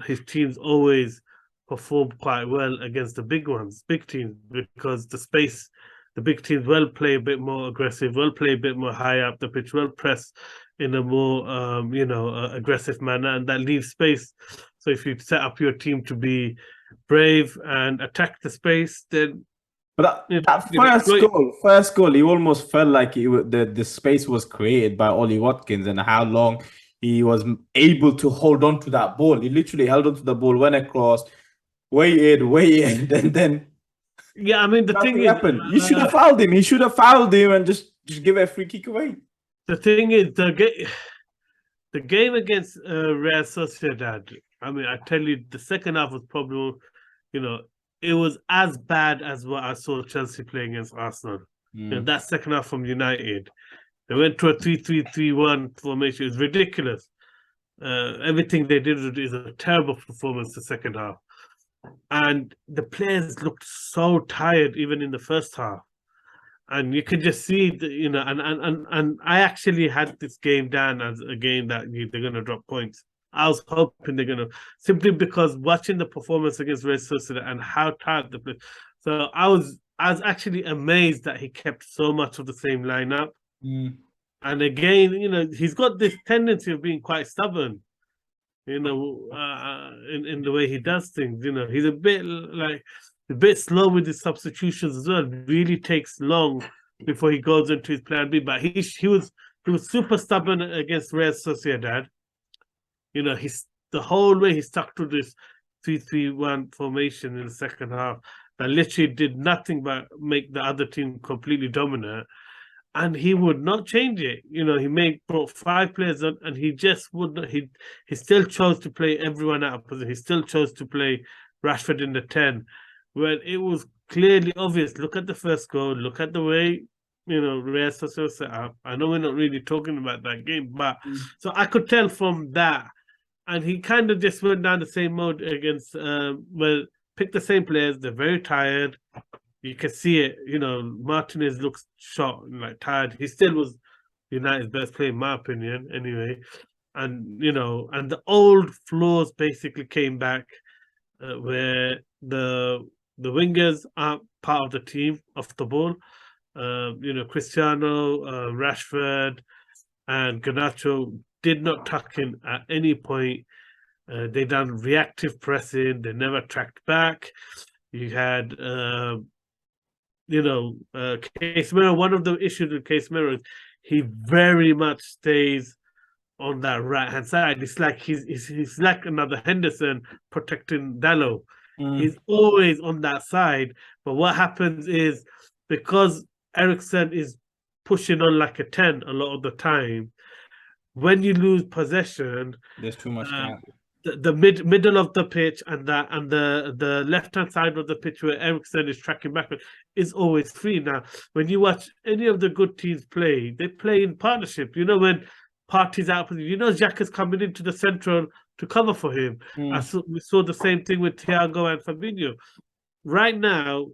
his teams always perform quite well against the big ones, big teams, because the big teams will play a bit more aggressive, will play a bit more high up the pitch, will press in a more you know, aggressive manner, and that leaves space. So if you set up your team to be brave and attack the space, then But you that know, first goal, you almost felt like the space was created by Ollie Watkins and how long he was able to hold on to that ball. He literally held on to the ball, went across, waited, and then yeah, I mean the thing nothing is, happened. You should have fouled him. He should have fouled him and just give a free kick away. the thing is the game against Real Sociedad. I mean, I tell you, the second half was probably, you know, it was as bad as what I saw Chelsea playing against Arsenal. You know, that second half from United, they went to a 3-3-3-1 formation. It was ridiculous. Everything they did is a terrible performance the second half. And the players looked so tired even in the first half. And you could just see, you know, and I actually had this game down as a game that they're going to drop points. I was hoping they're going to, simply because watching the performance against Red Sociedad and how tired the play. So I was actually amazed that he kept so much of the same lineup. And again, you know, he's got this tendency of being quite stubborn, you know, in the way he does things. You know, he's a bit slow with his substitutions as well. It really takes long before he goes into his plan B. But he was super stubborn against Real Sociedad. You know, the whole way he stuck to this 3-3-1 formation in the second half that literally did nothing but make the other team completely dominant. And he would not change it. You know, brought 5 players on, and he just would not. He still chose to play everyone out of position. He still chose to play Rashford in the 10, when it was clearly obvious. Look at the first goal. Look at the way, you know, Real Sociedad set up. I know we're not really talking about that game, but so I could tell from that. And he kind of just went down the same mode against, picked the same players. They're very tired. You can see it. You know, Martinez looks shot and like tired. He still was United's best player, in my opinion, anyway. And, you know, and the old flaws basically came back, where the wingers aren't part of the team off the ball. You know, Cristiano, Rashford, and Garnacho did not tuck in at any point. They done reactive pressing. They never tracked back. You had, you know, Casemiro. One of the issues with Casemiro is he very much stays on that right hand side. It's like he's like another Henderson protecting Dalot. He's always on that side. But what happens is, because Eriksen is pushing on like a 10 a lot of the time, when you lose possession, there's too much gap. The middle of the pitch and the left hand side of the pitch where Eriksen is tracking backward is always free. Now, when you watch any of the good teams play, they play in partnership. You know, when Partey's out, you know, Xhaka's coming into the central to cover for him. We saw the same thing with Thiago and Fabinho. Right now,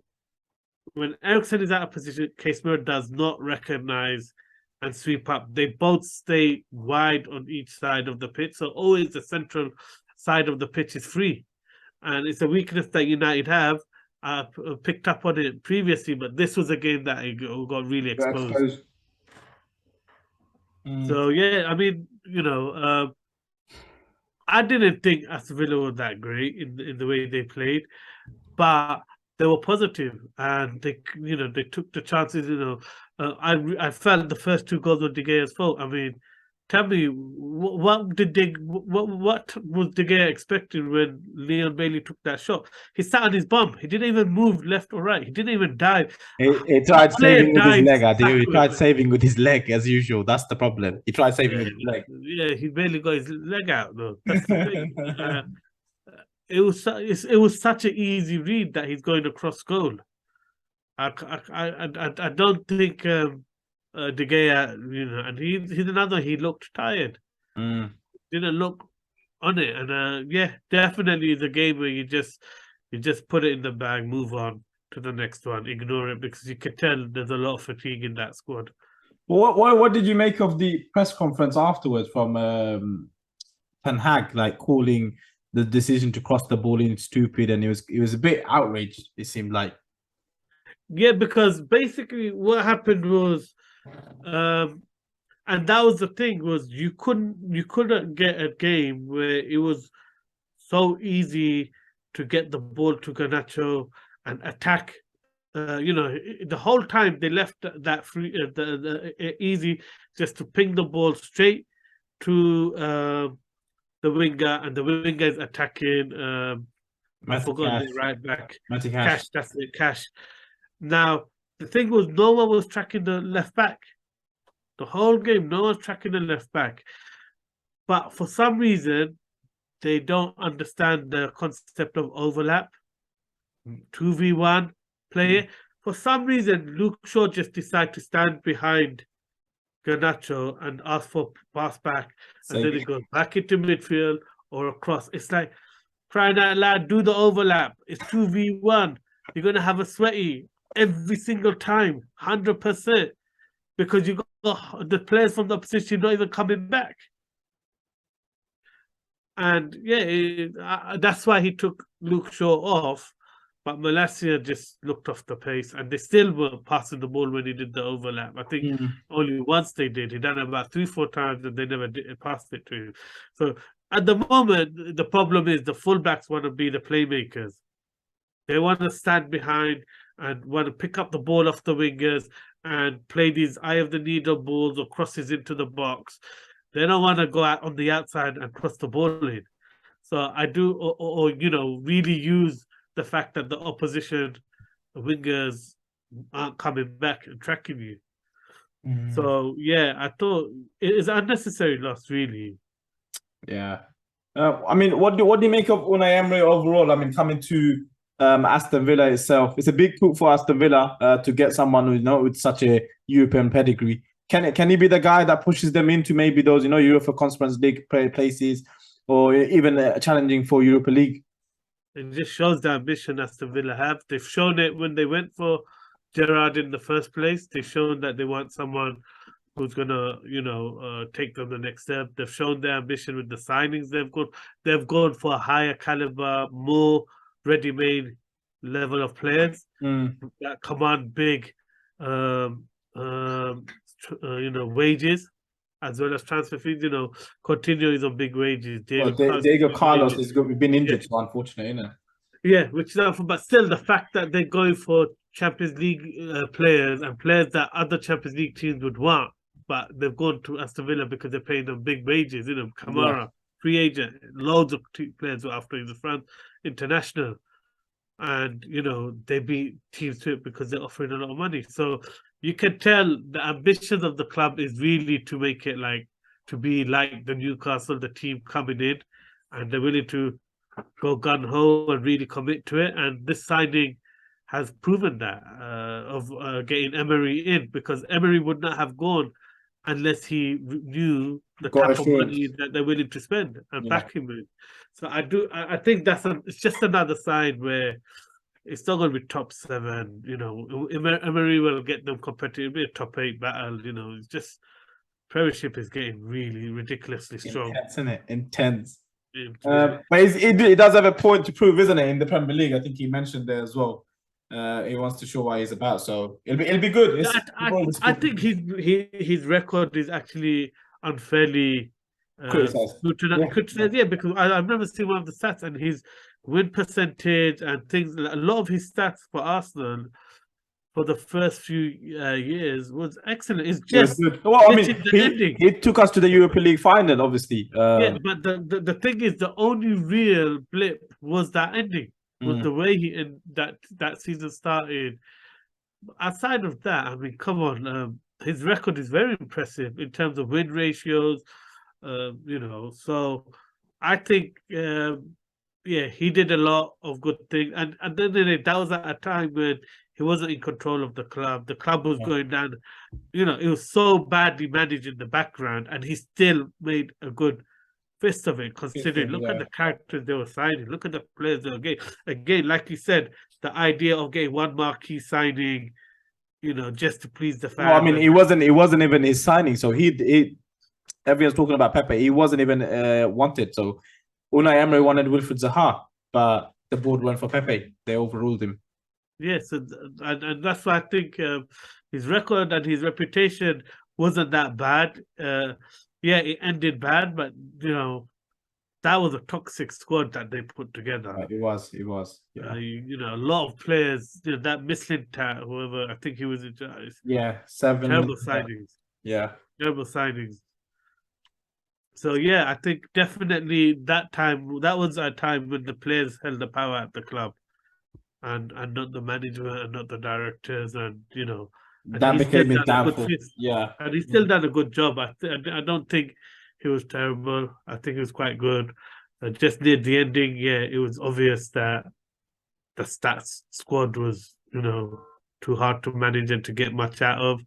when Eriksen is out of position, Casemiro does not recognize and sweep up. They both stay wide on each side of the pitch, so always the central side of the pitch is free. And it's a weakness that United have. Picked up on it previously, but this was a game that got really exposed. So yeah, I mean, you know, I didn't think Aston Villa were that great in the way they played, but they were positive and they, you know, they took the chances. You know, I felt the first 2 goals were De Gea's fault. I mean, tell me, what was De Gea expecting when Leon Bailey took that shot? He sat on his bum. He didn't even move left or right. He didn't even dive. He tried saving with his leg, He tried saving with his leg as usual. That's the problem. He tried saving with his leg. Yeah, he barely got his leg out though. That's the thing. It was such an easy read that he's going across goal. I don't think De Gea, you know, and he's another. He looked tired. didn't look on it. And yeah, definitely is a game where you just put it in the bag, move on to the next one, ignore it, because you can tell there's a lot of fatigue in that squad. Well, what did you make of the press conference afterwards from Ten Hag, like calling the decision to cross the ball in stupid, and it was a bit outraged. It seemed like. Yeah, because basically what happened was, and that was the thing, was you couldn't get a game where it was so easy to get the ball to Garnacho and attack. The whole time they left that free, easy, just to ping the ball straight to the winger, and the winger is attacking. I forgot the right back. Cash, that's it, Cash. Now the thing was, no one was tracking the left back. The whole game, no one's tracking the left back. But for some reason, they don't understand the concept of overlap. 2v1 player. For some reason, Luke Shaw just decided to stand behind Garnacho and ask for pass back, and then it goes back into midfield or across. It's like, crying out loud, do the overlap. It's 2v1. You're going to have a sweaty every single time, 100%, because you got the players from the opposition not even coming back. And yeah, that's why he took Luke Shaw off. But Malacia just looked off the pace, and they still were passing the ball when he did the overlap. I think only once they did. He done it about 3-4 times, and they never passed it to him. So at the moment, the problem is the fullbacks want to be the playmakers. They want to stand behind and want to pick up the ball off the wingers and play these eye of the needle balls or crosses into the box. They don't want to go out on the outside and cross the ball in. So I do, or really use the fact that the opposition wingers aren't coming back and tracking you. So yeah, I thought it is unnecessary loss, really. Yeah. I mean, what do you make of Unai Emery overall? I mean, coming to Aston Villa itself, it's a big coup for Aston Villa to get someone with such a European pedigree. Can he be the guy that pushes them into maybe those UEFA Conference League places, or even challenging for Europa League? It just shows the ambition Aston Villa have. They've shown it when they went for Gerrard in the first place. They've shown that they want someone who's gonna, take them the next step. They've shown their ambition with the signings they've got. They've gone for a higher caliber, more ready-made level of players that command big, wages, as well as transfer fees. Coutinho is on big wages. Diego Carlos has been injured, so unfortunately, isn't it? Yeah, which is awful. But still, the fact that they're going for Champions League players and players that other Champions League teams would want, but they've gone to Aston Villa because they're paying them big wages. Kamara, free agent, loads of players were after the France international, and they beat teams to it because they're offering a lot of money. So you can tell the ambition of the club is really to make it to be like the Newcastle, the team coming in, and they're willing to go gun ho and really commit to it. And this signing has proven that of getting Emery in, because Emery would not have gone unless he knew the type of money that they're willing to spend and back him with. So I think it's just another sign where it's not going to be top 7. Emery will get them competitive. It'll be a top 8 battle. It's just Premiership is getting really ridiculously strong. Intense, isn't it? Intense. But it does have a point to prove, isn't it? In the Premier League, I think he mentioned there as well. He wants to show why he's about, so it'll be good. I think his record is actually unfairly criticized. Yeah, because I've never seen one of the stats, and his win percentage and things. A lot of his stats for Arsenal for the first few years was excellent. It's just he took us to the Europa League final, obviously. Yeah, but the thing is, the only real blip was that ending. Was the way that season started. Aside of that, I mean, come on, his record is very impressive in terms of win ratios. So I think, he did a lot of good things, and then that was at a time when he wasn't in control of the club. The club was going down. It was so badly managed in the background, and he still made a good fist of it, considering look at the characters they were signing, look at the players they were getting. Again, like you said, the idea of getting one marquee signing, just to please the fans. No, I mean, it wasn't even his signing. So he everyone's talking about Pepe. He wasn't even wanted. So Unai Emery wanted Wilfried Zaha, but the board went for Pepe. They overruled him. Yes, and that's why I think his record and his reputation wasn't that bad. Yeah, it ended bad, but that was a toxic squad that they put together. It was. Yeah. A lot of players, that Mislintat, whoever, I think he was in charge. Yeah, 7. Terrible signings. Yeah. Terrible signings. So, yeah, I think definitely that was a time when the players held the power at the club and not the management and not the directors and, that became his downfall. Yeah. And he still done a good job. I don't think he was terrible. I think he was quite good. Just near the ending, yeah, it was obvious that the stats squad was, too hard to manage and to get much out of.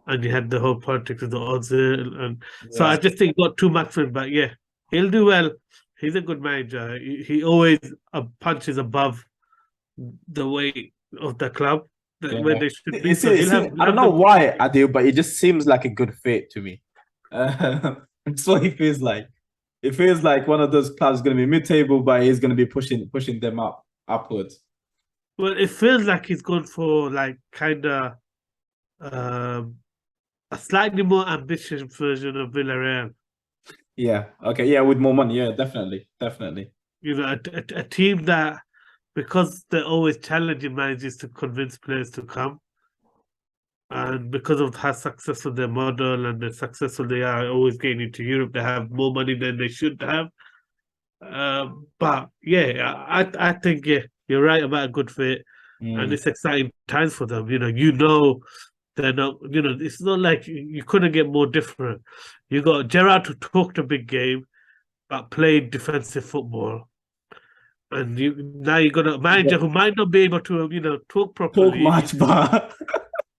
And you had the whole politics of the odds. So I just think he got too much for him. But yeah, he'll do well. He's a good manager. He always punches above the weight of the club where they should be. I don't know why, Adil, but it just seems like a good fit to me. That's what it feels like. It feels like one of those clubs going to be mid-table, but he's going to be pushing them upwards. Well, it feels like he's gone for like kind of a slightly more ambitious version of Villarreal. Yeah. Okay. Yeah, with more money. Yeah, definitely. A team that, because they're always challenging, manages to convince players to come. And because of how successful their model and how successful they are always getting into Europe, they have more money than they should have. But yeah, I think you're right about a good fit, and it's exciting times for them. They're not. It's not like you couldn't get more different. You got Gerrard who talked a big game, but played defensive football. And now you got a manager who might not be able to, talk properly. Talk much,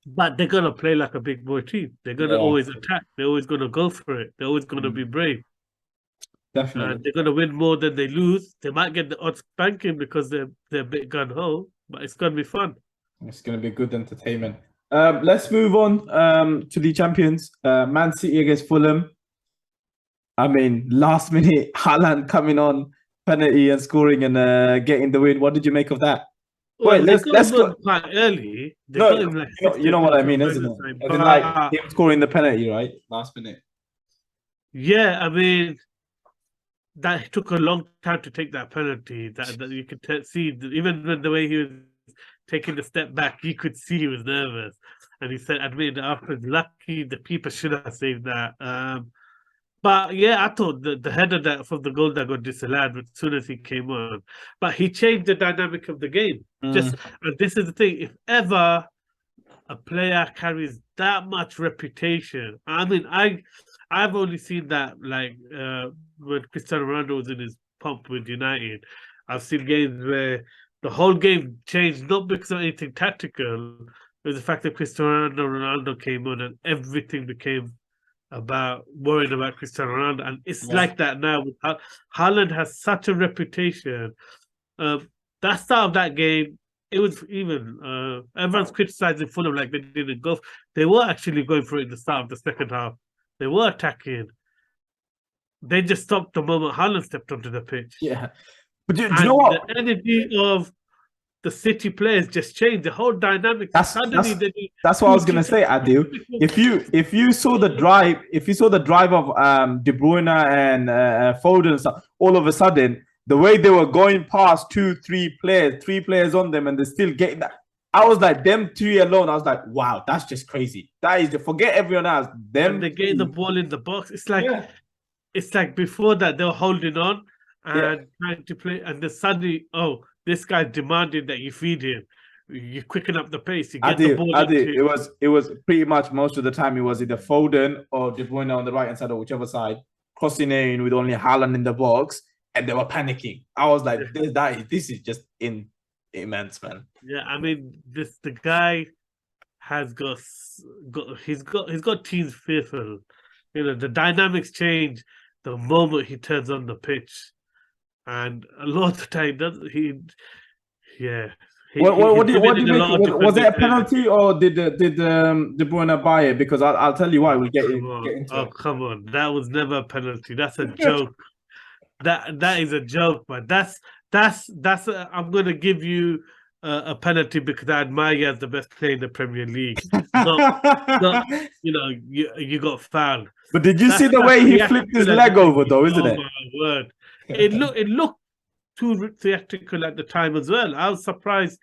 but they're gonna play like a big boy team. They're gonna always attack. They're always gonna go for it. They're always gonna be brave. Definitely. They're gonna win more than they lose. They might get the odd spanking because they're a bit gun ho, but it's gonna be fun. It's gonna be good entertainment. Let's move on to the champions. Man City against Fulham. I mean, last minute Haaland coming on penalty and scoring and getting the win. What did you make of that? Well, let's go quite early. You know what I mean, isn't it? As in, like him scoring the penalty, right? Last minute. Yeah, I mean, that took a long time to take that penalty. That you could see, even when the way he was taking the step back, you could see he was nervous. And he said, admitted afterwards, lucky the keeper should have saved that. But yeah, I thought the header that from the goal that got disallowed as soon as he came on. But he changed the dynamic of the game. And this is the thing, if ever a player carries that much reputation, I mean, I've only seen that like when Cristiano Ronaldo was in his pomp with United. I've seen games where the whole game changed, not because of anything tactical. It was the fact that Cristiano Ronaldo came on and everything became about worrying about Cristiano Ronaldo. And it's like that now. Haaland has such a reputation. That start of that game, it was even everyone's criticizing Fulham like they didn't go. They were actually going for it in the start of the second half. They were attacking. They just stopped the moment Haaland stepped onto the pitch. Yeah. But do you know what? The energy of the City players just changed. The whole dynamic. That's what I was gonna say, Adil. If you saw the drive, of De Bruyne and Foden and stuff, all of a sudden the way they were going past 3 players on them, and they're still getting that. I was like, them 3 alone. I was like, wow, that's just crazy. That is forget everyone else. Them. And they get the ball in the box. It's like before that they were holding on and trying to play, and then suddenly, this guy demanded that you feed him. You quicken up the pace. You get the ball. It was pretty much most of the time it was either Foden or De Bruyne on the right hand side or whichever side, crossing in with only Haaland in the box, and they were panicking. I was like, this is just immense, man. Yeah, I mean, the guy has got teams fearful. The dynamics change. the moment he turns on the pitch, and a lot of the time yeah. What He's do you committed a make? lot of Was it a defending errors. penalty or did De Bruyne buy it? Because I'll tell you why. Oh, We'll get come on. into Oh, it. come on. That was never a penalty. That's a joke. That is a joke, but I'm going to give you a penalty because I admire you as the best player in the Premier League. Not you got fouled. But did you see the That's way he flipped his theatrical as leg over, anything. though, isn't Oh it? my word! It looked too theatrical at the time as well. I was surprised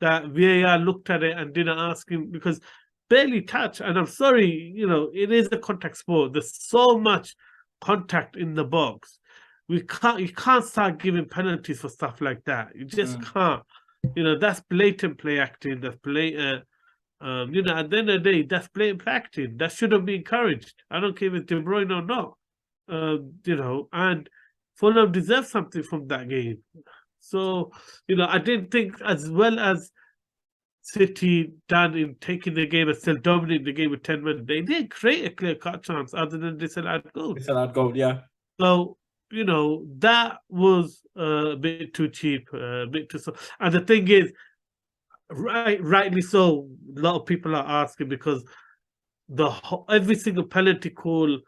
that VAR looked at it and didn't ask him because barely touch. And I'm sorry, it is a contact sport. There's so much contact in the box. You can't start giving penalties for stuff like that. You just can't. That's blatant play acting. That's blatant. At the end of the day, that's blatant play acting. That shouldn't be encouraged. I don't care if it's De Bruyne or not. And Fulham deserve something from that game. So, I didn't think as well as City done in taking the game and still dominating the game with 10 men, they didn't create a clear-cut chance other than disallowed goal. Disallowed goal, yeah. So, that was a bit too cheap, a bit too so. And the thing is, rightly so, a lot of people are asking because every single penalty call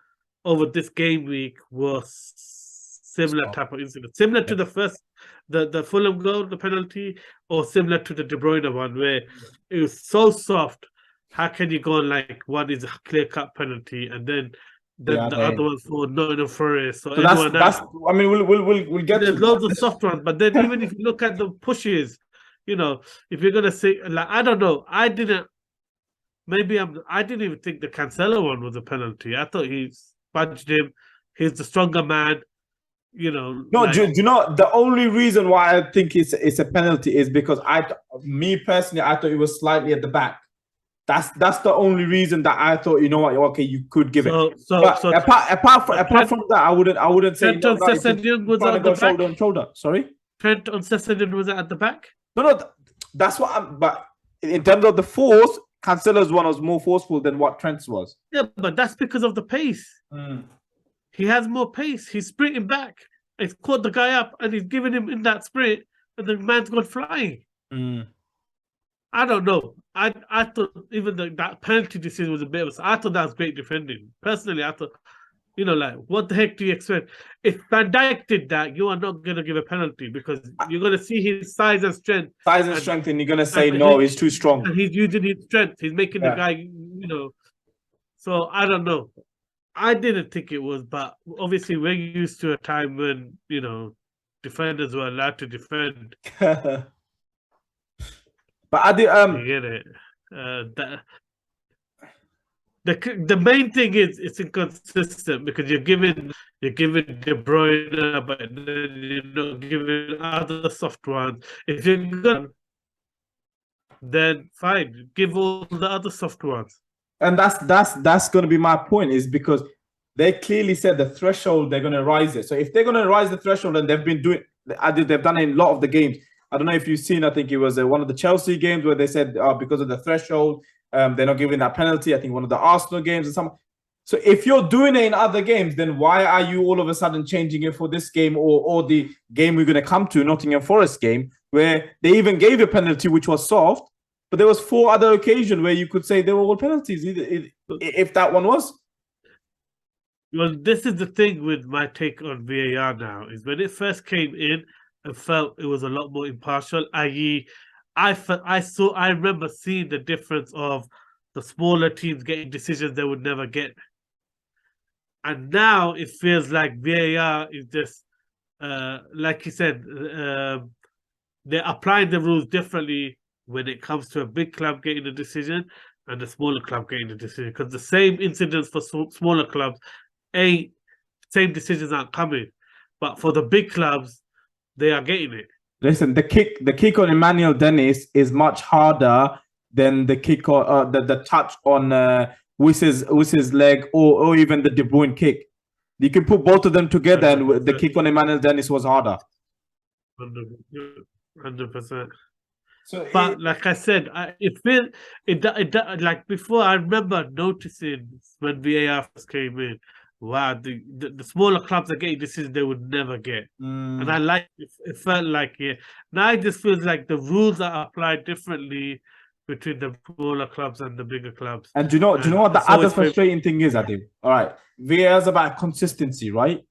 over this game week was similar type of incident, similar to the first, the Fulham goal, the penalty, or similar to the De Bruyne one, where it was so soft. How can you go on like one is a clear cut penalty, and then the other one for Nottingham Forrest or anyone else? I mean, we'll get There's to loads of soft ones, but then even if you look at the pushes, if you're gonna say like I don't know, I didn't even think the Cancelo one was a penalty. I thought he spudged him. He's the stronger man. No, do you know the only reason why I think it's a penalty is because me personally, I thought it was slightly at the back. That's the only reason that I thought, you know what, okay, you could give it. But apart from that, I wouldn't say Trent on Sessegnon was at the back. Shoulder on shoulder. Sorry, Trent on Sessegnon was at the back. No, that's what I'm. But in terms of the force, Cancelo's one was more forceful than what Trent's was. Yeah, but that's because of the pace. He has more pace. He's sprinting back. He's caught the guy up and he's given him in that sprint, and the man's gone flying. I don't know. I thought even that penalty decision was a bit of I thought that was great defending. Personally, I thought, what the heck do you expect? If Van Dijk did that, you are not going to give a penalty because you're going to see his size and strength. And you're going to say, no, he's too strong. And he's using his strength. He's making the guy, So, I don't know. I didn't think it was, but obviously we're used to a time when, defenders were allowed to defend. But I did. You get it. The main thing is it's inconsistent because you're giving De Bruyne, but then you're not giving other soft ones. If you're good, then fine, give all the other soft ones. And that's going to be my point, is because they clearly said the threshold they're going to rise it. So if they're going to rise the threshold, and they've done it in a lot of the games. I don't know if you've seen, I think it was one of the Chelsea games where they said because of the threshold, they're not giving that penalty. I think one of the Arsenal games and some. So if you're doing it in other games, then why are you all of a sudden changing it for this game or the game we're going to come to, Nottingham Forest game, where they even gave a penalty which was soft, but there was 4 other occasions where you could say they were all penalties, if that one was. Well, this is the thing with my take on VAR now, is when it first came in, I felt it was a lot more impartial, i.e., I remember seeing the difference of the smaller teams getting decisions they would never get. And now it feels like VAR is just, like you said, they're applying the rules differently when it comes to a big club getting a decision and a smaller club getting a decision. Because the same incidents for smaller clubs, same decisions aren't coming. But for the big clubs, they are getting it. Listen, the kick on Emmanuel Dennis is much harder than the kick on the touch on Wiss's leg or even the De Bruyne kick. You can put both of them together, 100%. And the kick on Emmanuel Dennis was harder. 100%. So, but like I said, it like before. I remember noticing when VAR first came in, wow, the smaller clubs are getting decisions they would never get. And I like it felt like now it just feels like the rules are applied differently between the smaller clubs and the bigger clubs. And do you know what the it's other always frustrating thing is, Adil? All right, VAR is about consistency, right?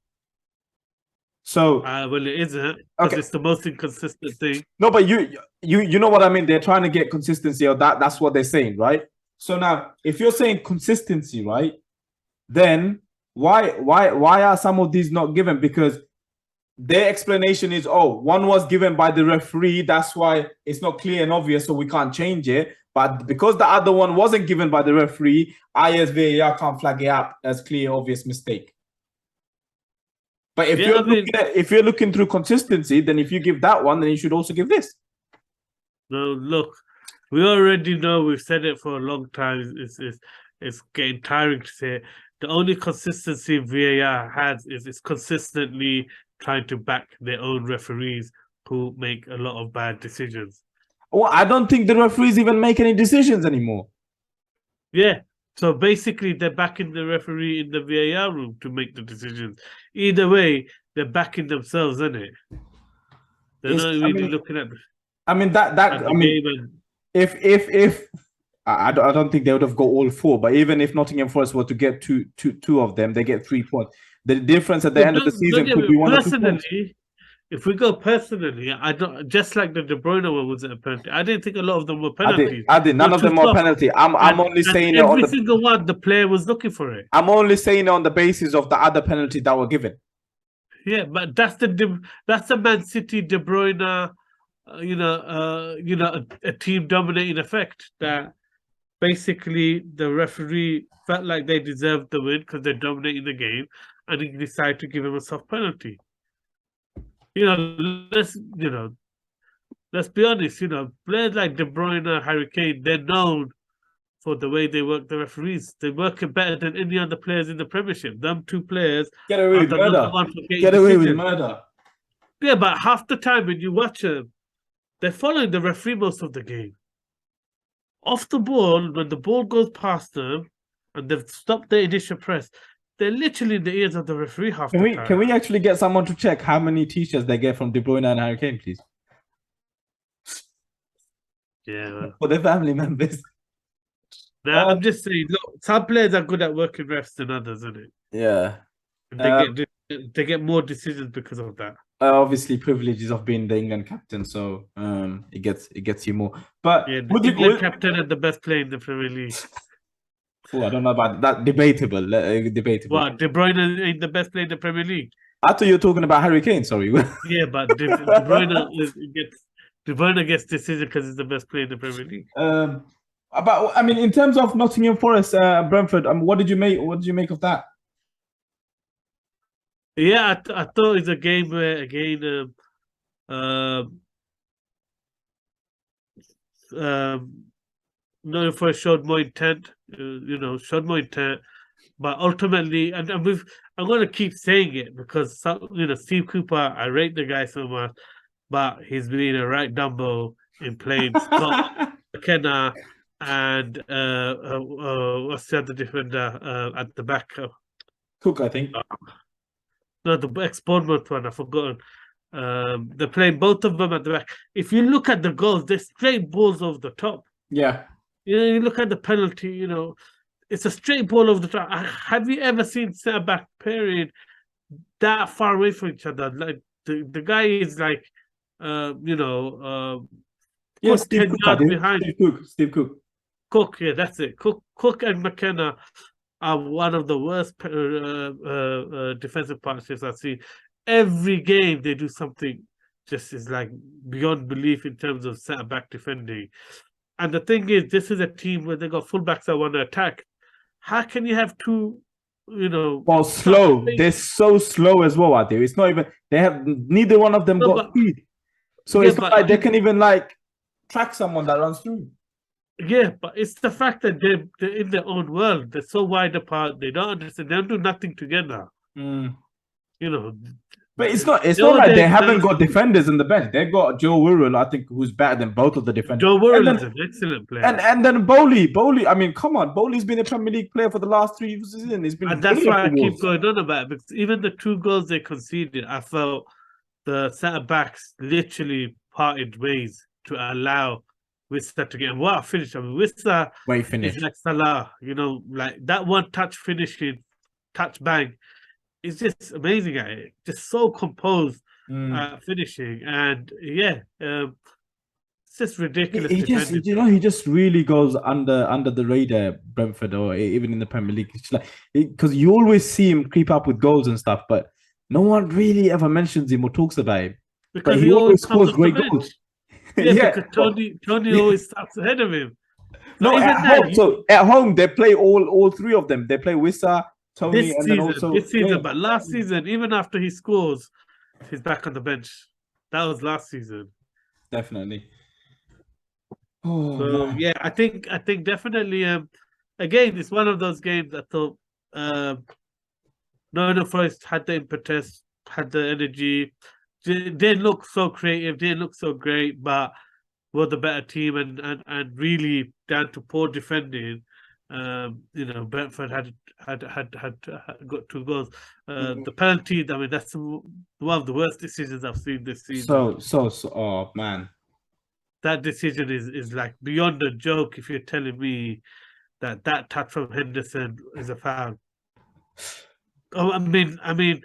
So well, it isn't because okay, it's the most inconsistent thing. no, but you know what I mean? They're trying to get consistency, or that's what they're saying, right? So now, if you're saying consistency, right, then why are some of these not given? Because their explanation is, oh, one was given by the referee, that's why it's not clear and obvious, so we can't change it. But because the other one wasn't given by the referee, I as VAR can't flag it up as clear, obvious mistake. But if if you're looking through consistency, then if you give that one, then you should also give this. No, look, we already know, we've said it for a long time. It's getting tiring to say it. The only consistency VAR has is it's consistently trying to back their own referees who make a lot of bad decisions. Well, I don't think the referees even make any decisions anymore. Yeah. So basically, they're backing the referee in the VAR room to make the decisions. Either way, they're backing themselves, isn't it? They're not really looking at. I mean that I mean, if I don't think they would have got all four, but even if Nottingham Forest were to get two of them, they get 3 points. The difference at the end of the season could be 1 or 2 points. If we go personally, I don't, just like the De Bruyne one was a penalty. I didn't think a lot of them were penalties. I did. None of them were penalty. I'm only saying every single one the player was looking for it. I'm only saying it on the basis of the other penalties that were given. Yeah, but that's the Man City De Bruyne, a team dominating effect that basically the referee felt like they deserved the win because they're dominating the game, and he decided to give him a soft penalty. Let's be honest. Players like De Bruyne, Harry Kane, they're known for the way they work the referees. They work it better than any other players in the Premiership. Them two players get away with murder. Get away with murder. Yeah, but half the time when you watch them, they're following the referee most of the game. Off the ball, when the ball goes past them and they've stopped their initial press, they're literally in the ears of the referee half the time. Can we actually get someone to check how many t-shirts they get from De Bruyne and Harry Kane, please? Yeah. For their family members. Now, I'm just saying, look, some players are good at working refs than others, isn't it? Yeah. They get more decisions because of that. Obviously, privileges of being the England captain, so it gets you more. But yeah, the England captain and the best player in the Premier League. Oh, I don't know about that. Debatable. Debatable. What, De Bruyne ain't the best player in the Premier League? I thought you were talking about Harry Kane. Sorry. Yeah, but De Bruyne gets decision because he's the best player in the Premier League. In terms of Nottingham Forest, Brentford, what did you make of that? Yeah, I thought it's a game where again, Nottingham Forest showed more intent. But ultimately, and I'm going to keep saying it because Steve Cooper, I rate the guy so much, but he's been a right Dumbo in playing Scott McKenna and what's the other defender at the back? Cook, I think. No, the ex-Bournemouth one, I've forgotten. They're playing both of them at the back. If you look at the goals, they're straight balls over the top. Yeah. You look at the penalty, it's a straight ball over the top. Have you ever seen centre-back pairing that far away from each other? Like the guy is like, Steve Cook, behind. Steve Cook. Cook, yeah, that's it. Cook and McKenna are one of the worst defensive partnerships I've seen. Every game they do something just is like beyond belief in terms of centre-back defending. And the thing is, this is a team where they got fullbacks that want to attack. How can you have two, Well, slow. They're so slow as well out there. It's not even, neither one of them got speed. So it's not like they can even track someone that runs through. Yeah, but it's the fact that they're in their own world. They're so wide apart. They don't understand. They don't do nothing together. But it's not You know, like they haven't there's got defenders in the bench. They've got Joe Wirral, I think, who's better than both of the defenders. Joe And Worrell is then an excellent player. and then Bowley. I mean, come on, Bowley's been a Premier League player for the last 3 seasons. He's been And that's brilliant why for I keep Wolves. going on about it, because even the 2 goals they conceded, I felt the centre backs literally parted ways to allow Wissa to get. And what a finish! I mean, Wissa Great finish. is like Salah, you know, like that one touch finishing, touch bang. Is just amazing at it. Just so composed finishing, and yeah, it's just ridiculous. He just really goes under the radar, Brentford, or even in the Premier League. It's like because you always see him creep up with goals and stuff, but no one really ever mentions him or talks about him. Because but he always scores great goals. Yeah, because Tony always starts ahead of him. So no, at home. So at home they play all 3 of them. They play Wissa, Tony, and then also this season. But last season, even after he scores, he's back on the bench. That was last season. Definitely. Oh, so, yeah, I think definitely. Again, it's one of those games I thought. Nottingham Forest had the impetus, had the energy. Didn't look so creative, didn't look so great, but were the better team and really down to poor defending. You know, Brentford had got 2 goals. The penalty, I mean, that's one of the worst decisions I've seen this season. So, oh man, that decision is like beyond a joke. If you're telling me that touch from Henderson is a foul. Oh, I mean,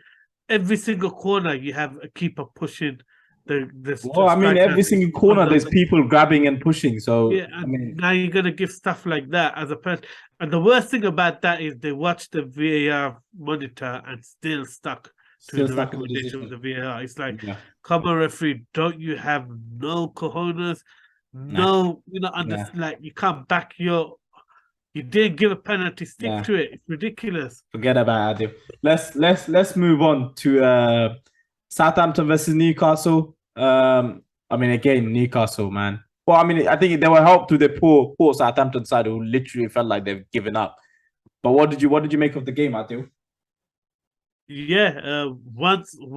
every single corner you have a keeper pushing well, I mean, every single corner there's people grabbing and pushing. So yeah, I mean, now you're gonna give stuff like that as a person. And the worst thing about that is they watch the VAR monitor and still stuck to the recommendation of the VAR. It's like, come on, referee, don't you have no cojones? No, you know, like you can't back you didn't give a penalty, stick to it. It's ridiculous. Forget about it. Let's move on to Southampton versus Newcastle. I mean, again, Newcastle, man. Well, I mean, I think they were helped to the poor Southampton side who literally felt like they've given up. But what did you make of the game, Adil? Yeah, once you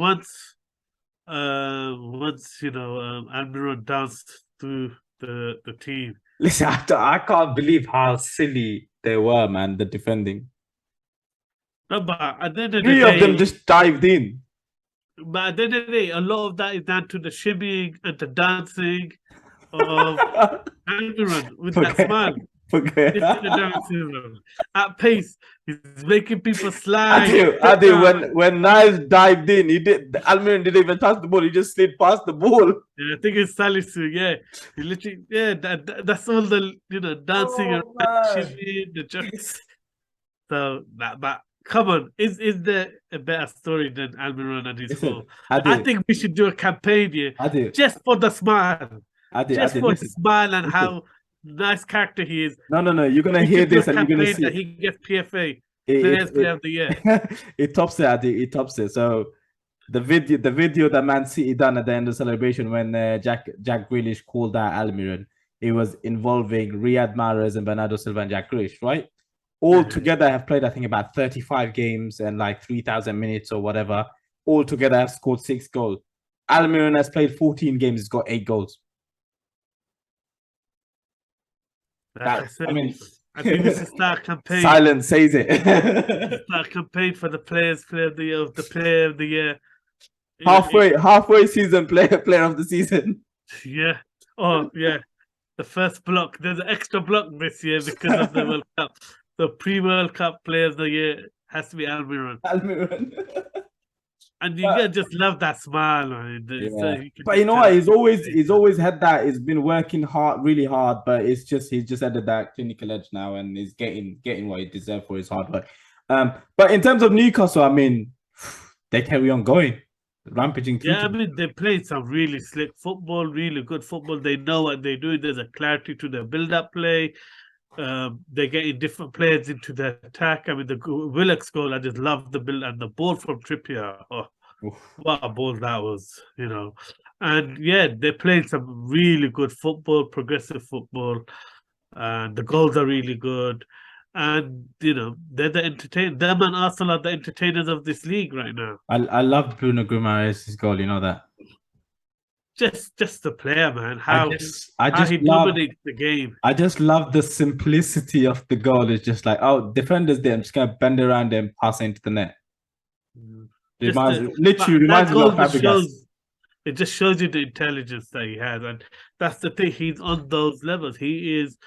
know, Almiron danced through the team. Listen, I can't believe how silly they were, man. The defending. No, but at the end of the day, 3 of them just dived in. But at the end of the day, a lot of that is down to the shimmying and the dancing of Almiron with that smile. At pace, he's making people slide. Adil, when Niles dived in, Almiron didn't even touch the ball. He just slid past the ball. Yeah, I think it's Salisu. Yeah, he literally. Yeah, that's all the dancing and the jokes. So but come on, is there a better story than Almiron and his goal? I think we should do a campaign here just for the smile, the smile and how nice character he is. No. You're gonna hear this and you're gonna see that he gets PFA Players Player of the Year. It tops it, Adi. It tops it. So the video that Man City done at the end of the celebration when Jack Grealish called out Almiron, it was involving Riyad Mahrez and Bernardo Silva and Jack Grealish, right? All together have played, I think, about 35 games and like 3,000 minutes or whatever. All together have scored 6 goals. Almiron has played 14 games. He's got 8 goals. I think this is start campaign. Silence says it. Start campaign for the Player of the Year. Halfway season player of the season. Yeah. Oh yeah. The first block. There's an extra block this year because of the World Cup. The pre-World Cup Player of the Year has to be Almiron. And you just love that smile, man. But you know what? He's always had that. He's been working hard, really hard, but he's just added that clinical edge now, and he's getting what he deserves for his hard work. But in terms of Newcastle, I mean, they carry on going, rampaging through. Yeah, I mean, they played some really slick football, really good football. They know what they're doing. There's a clarity to their build-up play. They're getting different players into the attack. I mean, the Willock's goal, I just love the build and the ball from Trippier. Oh, what a ball that was, you know. And yeah, they played some really good football, progressive football. And the goals are really good. And they're the entertain. Them and Arsenal are the entertainers of this league right now. I love Bruno Guimaraes' goal. You know that. Just the player, man. I How just he love dominates the game. I just love the simplicity of the goal. It's just like, oh, defenders there. I'm just gonna bend around and pass into the net. Literally reminds me of Fabregas. It just shows you the intelligence that he has, and that's the thing. He's on those levels. He is.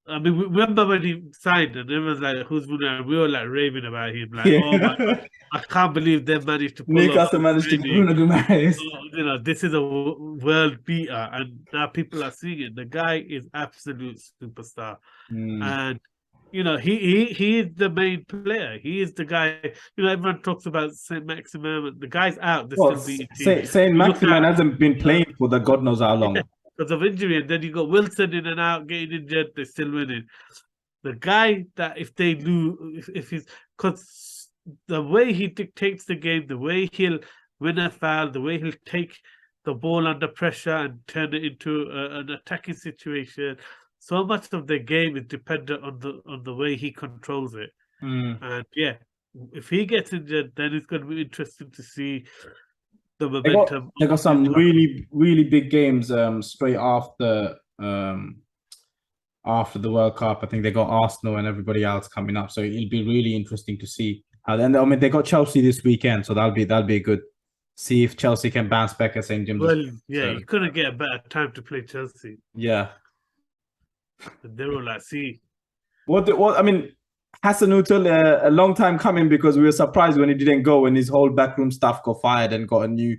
I mean, remember when he signed and everyone's like, "Who's Bruno?" We were like raving about him, like, "Oh my God, I can't believe they managed to pull Newcastle managed to Bruno Guimaraes. This is a world beater," and now people are seeing it. The guy is absolute superstar, and he is the main player. He is the guy. Everyone talks about Saint Maximin. The guy's out. They're still beating teams. Saint Maximin hasn't been playing for the God knows how long. Because of injury, and then you got Wilson in and out, getting injured, they're still winning. The guy that if they lose, if he's, because the way he dictates the game, the way he'll win a foul, the way he'll take the ball under pressure and turn it into an attacking situation, so much of the game is dependent on the way he controls it. And yeah, if he gets injured, then it's going to be interesting to see. They got some really, really big games straight after the World Cup. I think they got Arsenal and everybody else coming up, so it'll be really interesting to see how. Then I mean, they got Chelsea this weekend, so that'll be good. See if Chelsea can bounce back at St. James's. Well, yeah, you couldn't get a better time to play Chelsea. Yeah, they were like, see, what I mean. Hasenhuttl, a long time coming because we were surprised when he didn't go and his whole backroom staff got fired and got a new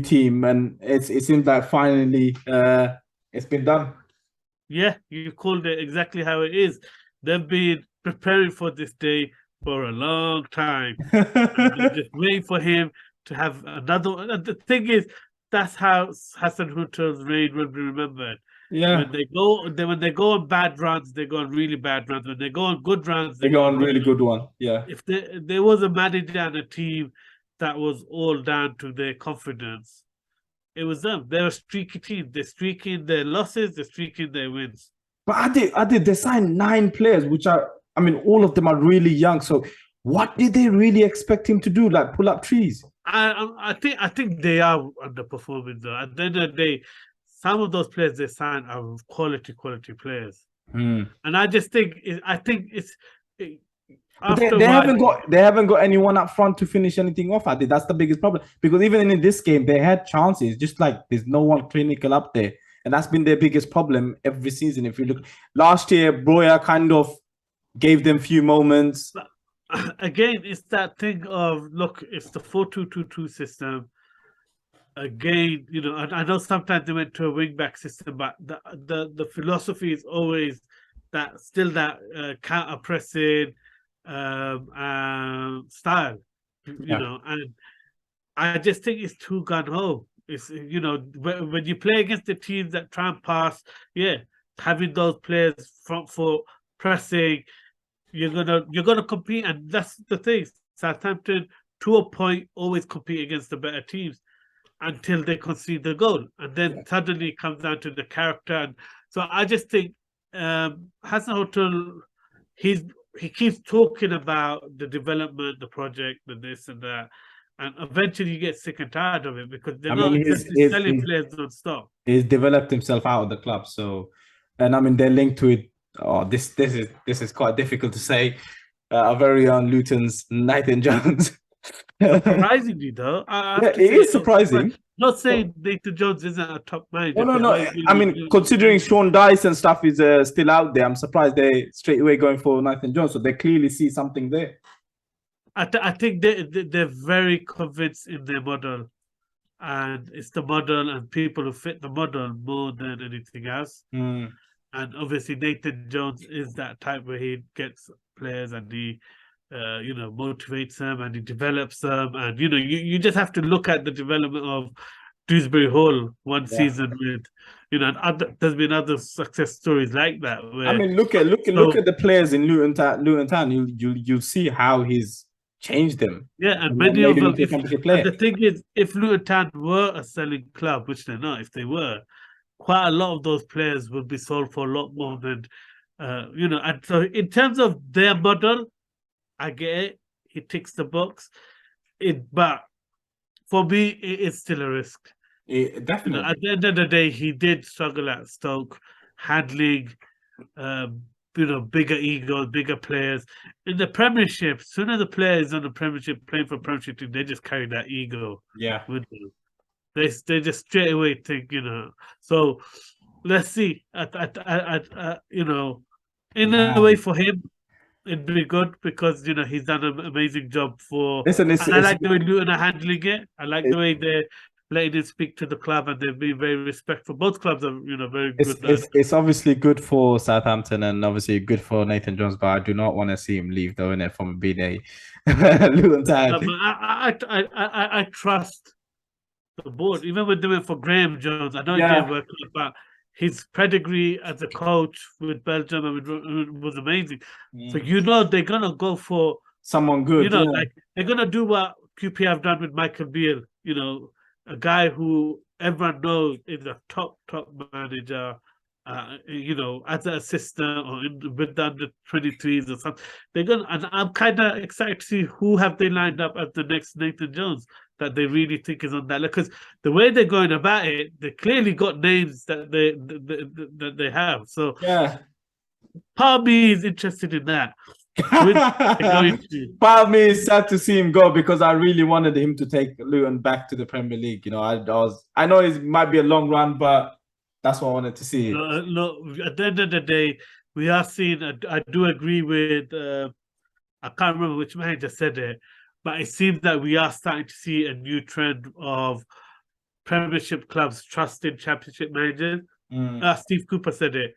team, and it seems like finally it's been done. Yeah, you called it exactly how it is. They've been preparing for this day for a long time. They're just waiting for him to have another. And the thing is, that's how Hasenhuttl's reign will be remembered. Yeah. When they go on bad runs, they go on really bad runs. When they go on good runs, they go on really good one. Yeah. If there was a manager and a team that was all down to their confidence, it was them. They're a streaky team. They're streaking their losses, they're streaking their wins. But I did. They signed 9 players, which all of them are really young. So what did they really expect him to do? Like pull up trees? I think they are underperforming though. At the end of the day, some of those players they signed are quality players, and I just think they haven't got anyone up front to finish anything off. I think that's the biggest problem, because even in this game they had chances, just like there's no one clinical up there, and that's been their biggest problem every season. If you look last year, Broya kind of gave them few moments. But again, it's that thing of look, it's the 4-2-2-2 system. Again, I know sometimes they went to a wing-back system, but the philosophy is always that counter pressing style, and I just think it's too gun ho. It's when you play against the teams that try and pass, having those players front foot pressing, you're gonna compete, and that's the thing. Southampton, to a point, always compete against the better teams until they concede the goal, and then suddenly it comes down to the character. And so I just think Hasenhuttl, he keeps talking about the development, the project, the this and that, and eventually you get sick and tired of it because they're not selling players non-stop. He's developed himself out of the club, so, and they're linked to it. Oh, this is quite difficult to say. Our very own Luton's Nathan Jones. Surprisingly, though, it is surprising. Not saying Nathan Jones isn't a top manager. No. Considering Sean Dice and stuff is still out there, I'm surprised they straight away going for Nathan Jones. So they clearly see something there. I think they're very convinced in their model, and it's the model and people who fit the model more than anything else. And obviously Nathan Jones is that type where he gets players and he motivates them and he develops them, and you just have to look at the development of Dewsbury Hall one season with there's been other success stories like that where, look at the players in Luton Town. You'll see how he's changed them. And many of them, the thing is, if Luton Town were a selling club, which they're not, if they were, quite a lot of those players would be sold for a lot more than And so in terms of their model, I get it. He ticks the box. But for me, it is still a risk. Definitely. At the end of the day, he did struggle at Stoke, handling, bigger egos, bigger players. In the Premiership, as soon as the player is on the Premiership, playing for Premiership team, they just carry that ego with them. They just straight away think, So let's see. In a way for him, it'd be good because he's done an amazing job for. Listen, and I like the way Luton are handling it. I like the way they're letting him speak to the club, and they've been very respectful. Both clubs are, very good. It's obviously good for Southampton and obviously good for Nathan Jones, but I do not want to see him leave, though, innit, from being a Luton side. I trust the board, even when they went for Graham Jones. I know it didn't work out, but his pedigree as a coach with Belgium was amazing. So they're gonna go for someone good. Like they're gonna do what QP have done with Michael Beale. A guy who everyone knows is a top manager. As an assistant or with the under-23s or something. They're gonna, and I'm kind of excited to see who have they lined up as the next Nathan Jones that they really think is on that. Because the way they're going about it, they clearly got names that they have. So part of me is interested in that. Part of me is sad to see him go because I really wanted him to take Luton back to the Premier League. I know it might be a long run, but that's what I wanted to see. Look, at the end of the day, we are seeing. I do agree with. I can't remember which manager said it, but it seems that we are starting to see a new trend of Premiership clubs trusting Championship managers. Steve Cooper said it.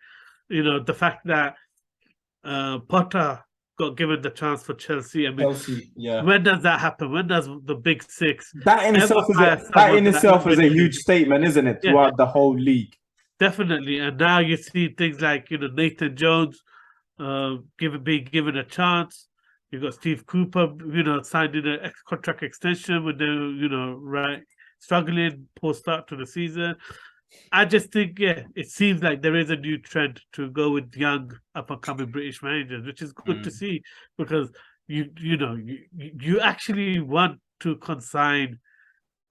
The fact that Potter got given the chance for Chelsea. I mean, when does that happen? When does the Big Six? That in itself is a huge statement, isn't it? Throughout the whole league. Definitely. And now you see things like, Nathan Jones being given a chance. You've got Steve Cooper, signed in an contract extension when they're, struggling post-start to the season. I just think, it seems like there is a new trend to go with young, up-and-coming British managers, which is good to see because you actually want to consign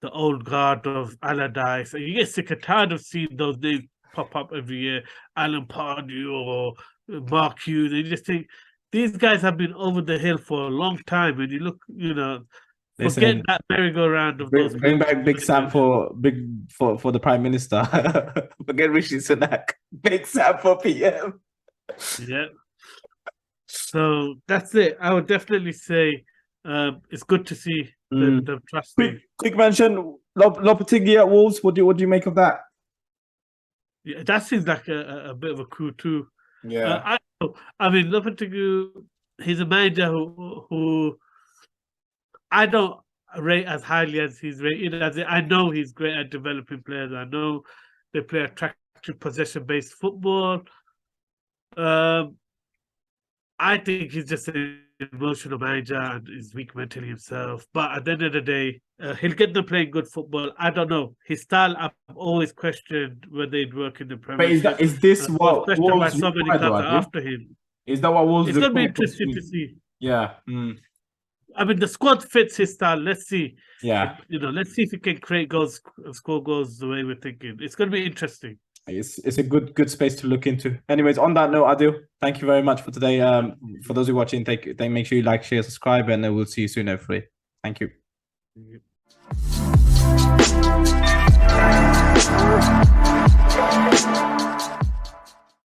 the old guard of Allardyce, and you get sick and tired of seeing those names pop up every year, Alan Pardew or Mark Hughes, and you just think these guys have been over the hill for a long time, and you look, forget that merry-go-round of those. Bring back Big Sam for the Prime Minister. Forget Rishi Sunak. Big Sam for PM. Yeah. So that's it. I would definitely say it's good to see the trust. Quick mention: Lopetegui at Wolves. What do you make of that? Yeah, that seems like a bit of a coup too. Yeah. I mean, Lopetegui, he's a manager who I don't rate as highly as he's rated. I know he's great at developing players. I know they play attractive possession-based football. I think he's just an emotional manager and is weak mentally himself. But at the end of the day, he'll get them playing good football. I don't know. His style, I've always questioned whether he'd work in the Premier League. But is this what Wolves so many clubs after him? Is that what Wolves? It's going to be interesting to see. Yeah. I mean, the squad fits his style. Let's see. Yeah. Let's see if he can create goals, score goals the way we're thinking. It's going to be interesting. It's a good space to look into. Anyways, on that note, Adil, thank you very much for today. For those who are watching, make sure you like, share, subscribe, and we'll see you soon, hopefully. Thank you.